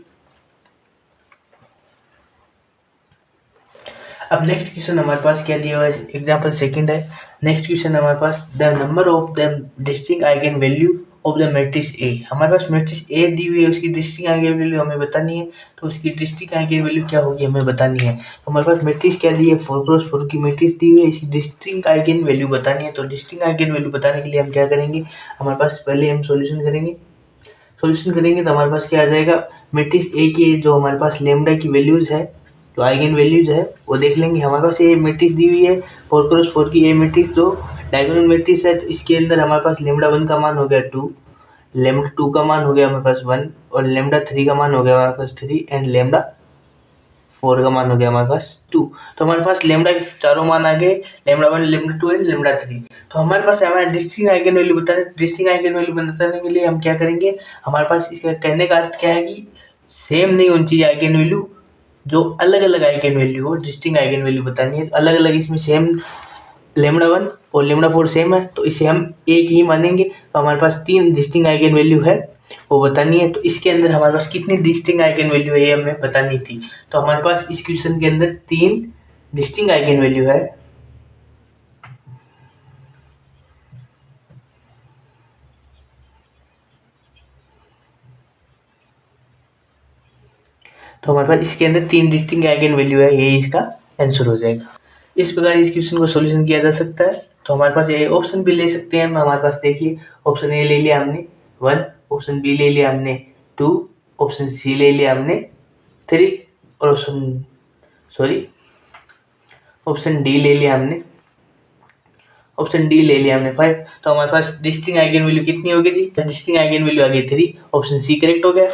अब नेक्स्ट क्वेश्चन हमारे पास क्या दिया हुआ है, एग्जांपल सेकंड है। नेक्स्ट क्वेश्चन हमारे पास the number of the distinct eigen value of the matrix A. हमारे पास मैट्रिक्स ए दी हुई है, उसकी डिस्टिंक्ट आइगन वैल्यू हमें बतानी है। तो उसकी डिस्टिंक्ट आइगन वैल्यू क्या होगी हमें बतानी है। तो हमारे पास मैट्रिक्स क्या दी है, 4 क्रॉस 4 की मैट्रिक्स दी हुई है, इसकी डिस्टिंक्ट आइगन वैल्यू बतानी है। तो डिस्टिंक्ट आइगन वैल्यू बताने के लिए हम क्या करेंगे, हमारे पास पहले हम सॉल्यूशन करेंगे। सॉल्यूशन करेंगे तो हमारे पास क्या आ जाएगा, मैट्रिक्स ए की जो हमारे पास लेमडा की वैल्यूज है, जो आइगन वैल्यूज है वो देख लेंगे। हमारे पास ये मैट्रिक्स दी हुई है 4 क्रॉस 4 की, ये मैट्रिक्स जो डायगोनल मैट्रिक्स है। तो इसके अंदर हमारे पास लेमडा 1 का मान हो गया 2, लेमडा 2 का मान हो गया हमारे पास 1 और लेमडा 3 का मान हो गया हमारे पास 3 एंड लेमडा 4 का मान हो गया हमारे पास 2। तो हमारे पास लेमडा के चारों मान आ गए, लेमडा 1, लेमडा 2 एंड लेमडा 3। तो हमारे पास हमारा डिस्टिंक्ट आइगन वैल्यू बताने, डिस्टिंक्ट आइगन वैल्यू बताने के लिए हम क्या करेंगे, हमारे पास इसका कहने का अर्थ क्या है कि सेम नहीं होनी चाहिए आइगन वैल्यू, जो अलग अलग आइगन वैल्यू हो, डिस्टिंक्ट आइगन वैल्यू बतानी है। अलग अलग इसमें सेम लेमडा 1 और लेमडा 4 सेम है तो इसे हम एक ही मानेंगे। तो हमारे पास 3 डिस्टिंक्ट आइगन वैल्यू है वो बतानी है। तो इसके अंदर हमारे पास कितनी डिस्टिंक्ट आइगन वैल्यू है ये हमें बतानी थी। तो हमारे पास इस क्वेश्चन के अंदर 3 डिस्टिंक्ट आइगन वैल्यू है। तो हमारे पास इसके अंदर 3 डिस्टिंक्ट आइगन वैल्यू है, ये इसका आंसर हो जाएगा। इस प्रकार इस क्वेश्चन को सॉल्यूशन किया जा सकता है। तो हमारे पास ये ऑप्शन भी ले सकते हैं हम। हमारे पास देखिए ऑप्शन ए ले लिया हमने 1, ऑप्शन बी ले लिया हमने 2, ऑप्शन सी ले लिया हमने 3 और ऑप्शन डी ले लिया हमने 5। तो हमारे पास डिस्टिंक्ट आइगन वैल्यू कितनी होगी जी, डिस्टिंक्ट आइगन वैल्यू आ गई 3। ऑप्शन सी करेक्ट हो गया।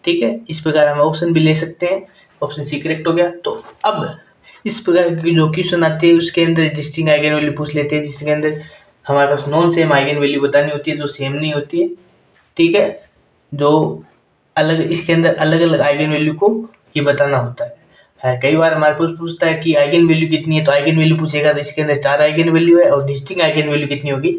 ठीक है, इस प्रकार हम ऑप्शन भी ले सकते हैं, ऑप्शन सी करेक्ट हो गया। तो अब इस प्रकार की जो क्वेश्चन आते हैं उसके अंदर डिस्टिंक्ट आइगन वैल्यू पूछ लेते हैं, जिसके अंदर हमारे पास नॉन सेम आइगन वैल्यू बतानी होती है, जो सेम नहीं होती है। ठीक है, जो अलग, इसके अंदर अलग अलग आइगन वैल्यू को ये बताना होता है। है। कई बार हमारे पास पूछता है कि आइगन वैल्यू कितनी है, तो आइगन वैल्यू पूछेगा तो इसके अंदर 4 आइगन वैल्यू है और डिस्टिंक्ट आइगन वैल्यू कितनी होगी,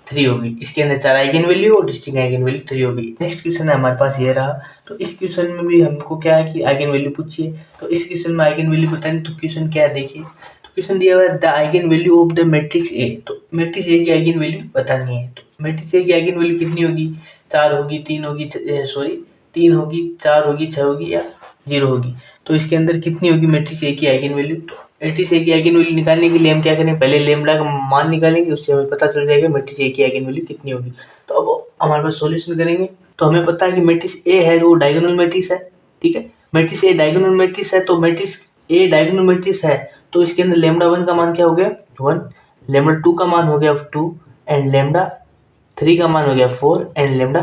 3 होगी। इसके अंदर 4 आइगन वैल्यू और डिस्टिंक्ट आइगन वैल्यू 3 होगी। नेक्स्ट क्वेश्चन है हमारे पास ये रहा। तो इस क्वेश्चन में भी हमको क्या है कि आइगन वैल्यू पूछिए। तो इस क्वेश्चन में आइगन वैल्यू पता नहीं, तो क्वेश्चन क्या है देखिए। तो क्वेश्चन दिया हुआ है the eigen value of the matrix A. तो मैट्रिक्स ए की आइगन वैल्यू बतानी है। तो मैट्रिक्स ए की आइगन वैल्यू कितनी होगी, 4 होगी, 3 होगी, सॉरी 3 होगी, 4 होगी, 6 होगी या 0 होगी। तो इसके अंदर कितनी होगी मैट्रिक्स ए की आइगन वैल्यू। तो मैट्रिक्स ए की आइगन वैल्यू निकालने के लिए हम क्या करें, पहले लेमडा का मान निकालेंगे, उससे हमें पता चल जाएगा मैट्रिक्स ए की आइगन वैल्यू कितनी होगी। तो अब हमारे पास सॉल्यूशन करेंगे। तो हमें पता है कि मैट्रिक्स ए है जो डायगोनल मैट्रिक्स है, ठीक है। मैट्रिक्स ए डायगोनल मैट्रिक्स है, तो मैट्रिक्स ए डायगोनल मैट्रिक्स है, तो इसके अंदर लेमडा 1 का मान क्या हो गया 1, लेमडा 2 का मान हो गया 2 एंड लेमडा 3 का मान हो गया 4 एंड लेमडा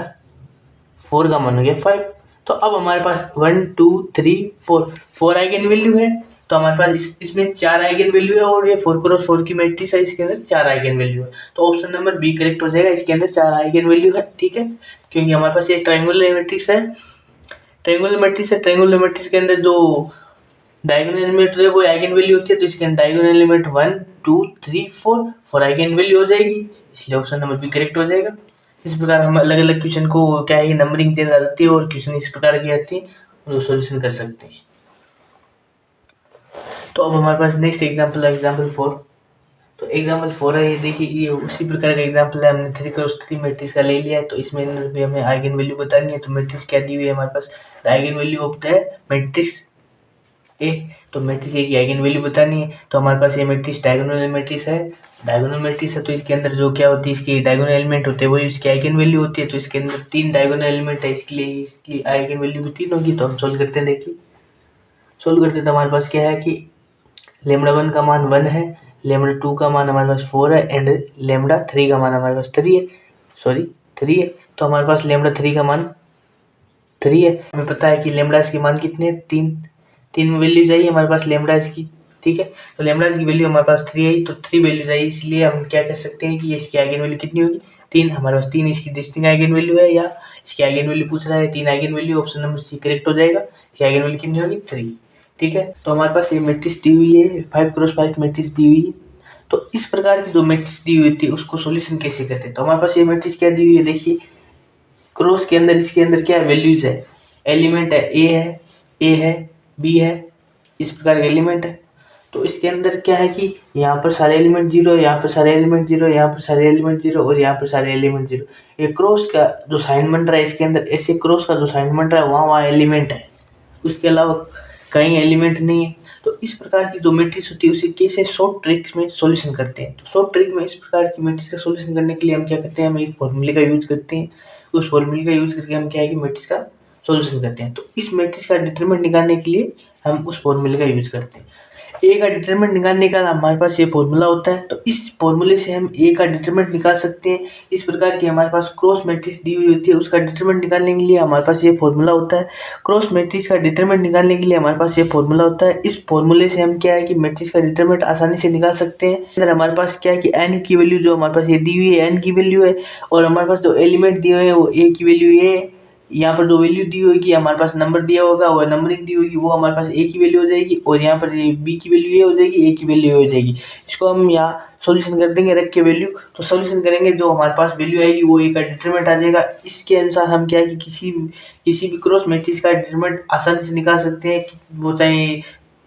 4 का मान हो गया 5। तो अब हमारे पास 1 2 3 4 आइगन वैल्यू है। तो हमारे पास इसमें 4 आइगन वैल्यू है और ये 4 क्रॉस 4 की मैट्रिक्स है, इसके अंदर 4 आइगन वैल्यू है। तो ऑप्शन नंबर बी करेक्ट हो जाएगा, इसके अंदर 4 आइगन वैल्यू है, ठीक है। क्योंकि हमारे पास एक ट्रायंगुलर मैट्रिक्स है, ट्रायंगुलर मैट्रिक्स है, ट्रायंगुलर मैट्रिक्स के अंदर जो डायगोनल एलिमेंट है वो आइगन वैल्यू होती है। तो इसके अंदर डायगोनल एलिमेंट 1 2 3 4 आइगन वैल्यू हो जाएगी, इसलिए ऑप्शन नंबर बी करेक्ट हो जाएगा। इस प्रकार हम अलग अलग क्वेश्चन को क्या है नंबरिंग चेंज आ जाती है और क्वेश्चन इस प्रकार की आती है और सॉल्यूशन कर सकते हैं। तो अब हमारे पास नेक्स्ट एग्जांपल है एग्जांपल 4। तो एग्जांपल 4 है, ये देखिए ये उसी प्रकार का एग्जांपल है, हमने 3 क्रॉस 3 मैट्रिक्स का ले लिया है। तो इसमें भी हमें आइगन वैल्यू बतानी है। तो मैट्रिक्स क्या दी हुई है हमारे पास, the eigen value of the matrix A. तो मैट्रिक्स ए की आइगन वैल्यू बतानी है। तो हमारे पास ये मैट्रिक्स डायगोनल मैट्रिक्स है, डायगोनल मैट्रिक्स है। तो इसके अंदर जो क्या होती है, इसकी डायगोनल एलिमेंट होते हैं वही इसकी आइगन वैल्यू होती है। तो इसके अंदर 3 डायगोनल एलिमेंट है, इसके लिए इसकी आइगन वैल्यू भी 3 होगी। तो हम सोल्व करते हैं, देखिए सोल्व करते हैं। तो हमारे पास क्या है कि लेमडा 1 का मान 1 है, लेमडा 2 का मान हमारे पास 4 है एंड लेमडा 3 का मान हमारे पास 3 है, सॉरी 3 है। तो हमारे पास लेमडा 3 का मान 3 है। हमें पता है कि लेमडा के मान कितने, 3 में वैल्यू चाहिए हमारे पास लेमडा की, ठीक है। तो लेमडा की वैल्यू हमारे पास 3 आई, तो 3 वैल्यू चाहिए, इसलिए हम क्या कह सकते हैं कि इसकी आइगन वैल्यू कितनी होगी 3। हमारे पास 3 इसकी डिस्टिंक्ट आइगन वैल्यू है, या इसकी आइगन वैल्यू पूछ रहा है 3 eigen value, option number C correct हो जाएगा। इसकी आइगन वैल्यू कितनी होगी 3, ठीक है। तो हमारे पास ये मैट्रिक्स दी हुई है, 5 क्रॉस 5 मैट्रिक्स दी हुई है। तो इस प्रकार की जो मैट्रिक्स दी हुई थी उसको सोल्यूशन कैसे करते हैं। तो हमारे पास ये मैट्रिक्स क्या दी हुई है, देखिए क्रॉस के अंदर इसके अंदर क्या वैल्यूज है, एलिमेंट है ए है बी है, इस प्रकार के एलिमेंट है। तो इसके अंदर क्या है कि यहाँ पर सारे एलिमेंट 0, यहाँ पर सारे एलिमेंट 0, यहाँ पर सारे एलिमेंट 0 और यहाँ पर सारे एलिमेंट 0। ये क्रॉस का जो साइन बन रहा है इसके अंदर, ऐसे क्रॉस का जो साइन बन रहा है वहाँ एलिमेंट है, उसके अलावा कहीं एलिमेंट नहीं है। तो इस प्रकार की जो मैट्रिक्स होती है उसे कैसे शॉर्ट ट्रिक्स में सॉल्यूशन करते हैं। तो शॉर्ट ट्रिक में इस प्रकार की मैट्रिक्स का सॉल्यूशन करने के लिए हम क्या करते हैं, हम एक फॉर्मूले का यूज करते हैं। उस फॉर्मूले का यूज करके हम क्या है कि मैट्रिक्स का सॉल्यूशन करते हैं। तो इस मैट्रिक्स का डिटरमिनेंट निकालने के लिए हम उस फॉर्मूले का यूज करते हैं। ए का डिटरमिनेंट निकालने का हमारे पास ये फॉर्मूला होता है। तो इस फॉर्मूले से हम ए का डिटरमिनेंट निकाल सकते हैं। इस प्रकार की हमारे पास क्रॉस मैट्रिक्स दी हुई होती है, उसका डिटरमिनेंट निकालने के लिए हमारे पास ये फॉर्मूला होता है। क्रॉस मैट्रिक्स का डिटरमिनेंट निकालने के लिए हमारे पास ये फॉर्मूला होता है। इस फॉर्मूले से हम क्या है कि मैट्रिक्स का डिटरमिनेंट आसानी से निकाल सकते हैं। अंदर हमारे पास क्या है कि एन की वैल्यू जो हमारे पास ये दी हुई है एन की वैल्यू है, और हमारे पास जो एलिमेंट दिए हुए हैं वो ए की वैल्यू है। यहाँ पर जो वैल्यू दी होगी हमारे पास नंबर दिया होगा, वो नंबरिंग दी होगी, वो हमारे पास ए की वैल्यू हो जाएगी, और यहाँ पर बी की वैल्यू ये हो जाएगी, ए की वैल्यू हो जाएगी। इसको हम यहाँ सॉल्यूशन कर देंगे रख के वैल्यू। तो सॉल्यूशन करेंगे, जो हमारे पास वैल्यू आएगी वो ए का डिटरमिनेंट आ जाएगा। इसके अनुसार हम क्या है कि किसी भी क्रॉस मैट्रिक्स का डिटरमिनेंट आसानी से निकाल सकते हैं, वो चाहे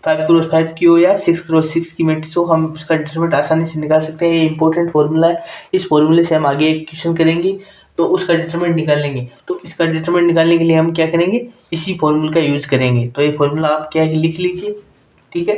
5 क्रॉस 5 की हो या 6 क्रॉस 6 की मैट्रिक्स हो, हम उसका डिटरमिनेंट आसानी से निकाल सकते हैं। ये इंपॉर्टेंट फॉर्मूला है। इस फॉर्मूले से हम आगे एक क्वेश्चन करेंगे तो उसका डिटरमिनेंट निकालेंगे। तो इसका डिटरमिनेंट निकालने के लिए हम क्या करेंगे, इसी फॉर्मूले का यूज करेंगे। तो ये फॉर्मूला आप क्या है कि लिख लीजिए, ठीक है।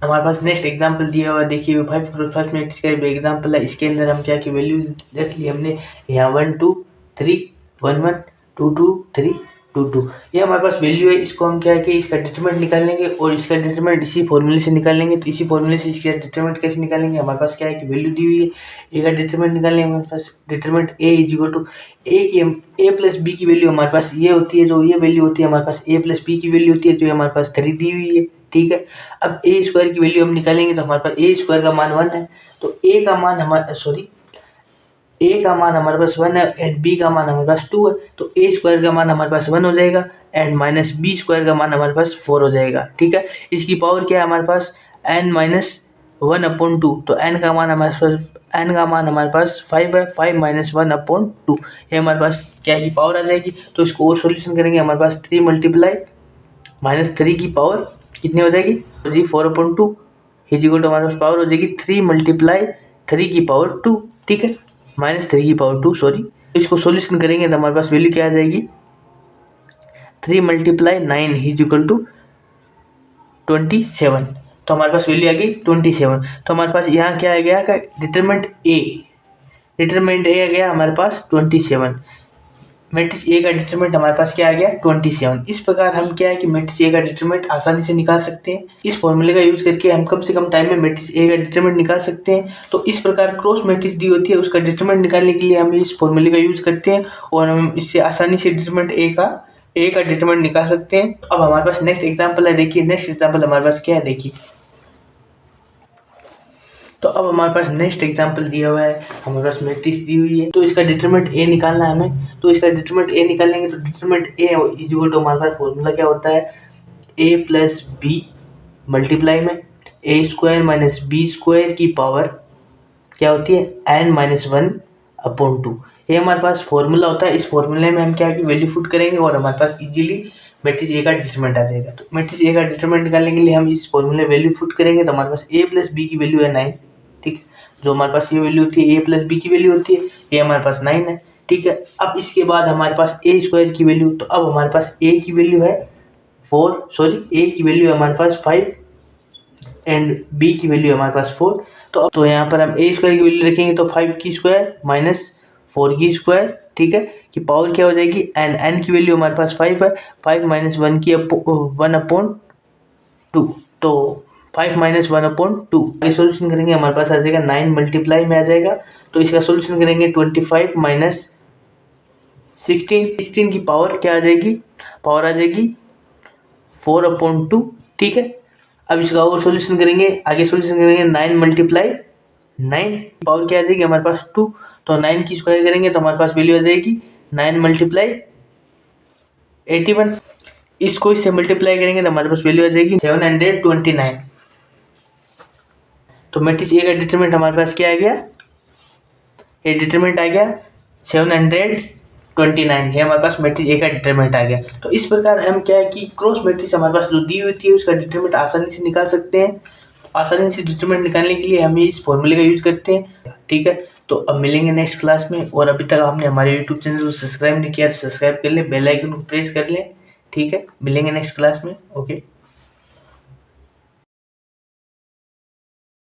हमारे पास नेक्स्ट एग्जांपल दिया हुआ है, देखिए 5 क्रॉस 5 मैट्रिक्स का एग्जांपल है। इसके अंदर हम क्या की वैल्यूज रख ली हमने, यहाँ 1 2 3 1 1 2 2 3 2 2, ये हमारे पास वैल्यू है। इसको हम क्या है कि इसका डिटरमिनेंट निकालेंगे और इसका डिटरमिनेंट इसी फॉर्मूले से निकालेंगे। तो इसी फॉर्मूले से इसका डिटरमिनेंट कैसे निकालेंगे, हमारे पास क्या है कि वैल्यू दी हुई है, ए का डिटरमिनेंट निकालेंगे। हमारे पास determinant A is equal to A की ए प्लस बी की वैल्यू हमारे पास ये होती है, जो ये वैल्यू होती है हमारे पास ए प्लस बी की वैल्यू होती है, जो हमारे पास 3 दी हुई है, ठीक है। अब ए स्क्वायर की वैल्यू हम निकालेंगे, तो हमारे पास ए स्क्वायर का मान 1 है। तो ए का मान हमारा ए का मान हमारे पास 1 है एंड बी का मान हमारे पास 2 है, तो ए स्क्वायर का मान हमारे पास 1 हो जाएगा एंड माइनस बी स्क्वायर का मान हमारे पास 4 हो जाएगा। ठीक है, इसकी पावर क्या है हमारे पास n माइनस 1/2, तो n का मान हमारे पास 5 है, 5 माइनस 1/2 ये हमारे पास क्या की पावर आ जाएगी। तो इसको और सोल्यूशन करेंगे हमारे पास 3 मल्टीप्लाई माइनस 3 की पावर कितनी हो जाएगी जी 4/2 इज इक्वल टू हमारे पास पावर हो जाएगी 3 मल्टीप्लाई 3 की पावर 2। ठीक है, माइनस 3 की पावर 2 सॉरी। इसको सोल्यूशन करेंगे तो हमारे पास वैल्यू क्या आ जाएगी 3 मल्टीप्लाई 9 इज इक्वल टू 27। तो हमारे पास वैल्यू आ गई 27। तो हमारे पास यहाँ क्या आ गया का डिटरमिनेंट ए आ गया हमारे पास 27। मैट्रिक्स ए का डिटरमिनेंट हमारे पास क्या आ गया 27। इस प्रकार हम क्या है कि मैट्रिक्स ए का डिटरमिनेंट आसानी से निकाल सकते हैं। इस फॉर्मूले का यूज करके हम कम से कम टाइम में मैट्रिक्स ए का डिटरमिनेंट निकाल सकते हैं। तो इस प्रकार क्रॉस मैट्रिक्स दी होती है उसका डिटरमिनेंट निकालने के लिए हम इस फॉर्मूले का यूज करते हैं और हम इससे आसानी से डिटरमिनेंट ए का डिटरमिनेंट निकाल सकते हैं। अब हमारे पास नेक्स्ट एग्जाम्पल है, देखिए नेक्स्ट एग्जाम्पल हमारे पास क्या है देखिए। तो अब हमारे पास नेक्स्ट एग्जांपल दिया हुआ है, हमारे पास मैट्रिक्स दी हुई है, तो इसका डिटरमिनेंट ए निकालना है हमें। तो इसका डिटरमिनेंट ए निकालेंगे तो determinant A is equal to हमारे पास फॉर्मूला क्या होता है ए प्लस बी मल्टीप्लाई में ए स्क्वायर माइनस बी स्क्वायर की पावर क्या होती है n माइनस 1/2। ये हमारे पास फॉर्मूला होता है। इस फॉर्मूले में हम क्या है कि वैल्यू पुट करेंगे और हमारे पास इजीली मैट्रिक्स ए का डिटरमिनेंट आ जाएगा। तो मैट्रिक्स ए का डिटरमिनेंट निकालने के लिए हम इस फॉर्मूले वैल्यू पुट करेंगे तो हमारे पास ए प्लस बी की वैल्यू है 9। ठीक है, जो हमारे पास ये वैल्यू होती है ए प्लस बी की वैल्यू होती है, ये हमारे पास 9 है। ठीक है, अब इसके बाद हमारे पास ए स्क्वायर की वैल्यू, तो अब हमारे पास ए की वैल्यू है 4 सॉरी ए की वैल्यू है हमारे पास 5 एंड बी की वैल्यू हमारे पास 4। तो यहाँ पर हम ए स्क्वायर की वैल्यू रखेंगे तो 5 की स्क्वायर माइनस 4 की स्क्वायर, ठीक है, कि पावर क्या हो जाएगी एन की वैल्यू हमारे पास 5 है, 5 माइनस 1 की 1/2, तो 5 माइनस 1/2 आगे सोल्यूशन करेंगे हमारे पास आ जाएगा 9 मल्टीप्लाई में आ जाएगा। तो इसका सोल्यूशन करेंगे 25 माइनस 16 की पावर क्या आ जाएगी, पावर आ जाएगी 4/2। ठीक है, अब इसका और सोल्यूशन करेंगे, आगे सोल्यूशन करेंगे 9 मल्टीप्लाई 9 पावर क्या आ जाएगी हमारे पास 2, तो 9 की स्क्वायर करेंगे तो हमारे पास वैल्यू आ जाएगी 9 मल्टीप्लाई 81। इसको इससे मल्टीप्लाई करेंगे तो हमारे पास वैल्यू आ जाएगी 729। तो मैट्रिक्स ए का डिटरमिनेंट हमारे पास क्या आ गया, ये डिटरमिनेंट आ गया 729, ये हमारे पास मैट्रिक्स ए का डिटरमिनेंट आ गया। तो इस प्रकार हम क्या है कि क्रॉस मैट्रिक्स हमारे पास जो दी हुई थी उसका डिटरमिनेंट आसानी से निकाल सकते हैं। आसानी से डिटरमिनेंट निकालने के लिए हम इस फॉर्मूले का यूज करते हैं। ठीक है, तो अब मिलेंगे नेक्स्ट क्लास में। और अभी तक आपने हमारे यूट्यूब चैनल को सब्सक्राइब नहीं किया तो सब्सक्राइब कर ले, बेल आइकन को प्रेस कर लें। ठीक है, मिलेंगे नेक्स्ट क्लास में। ओके।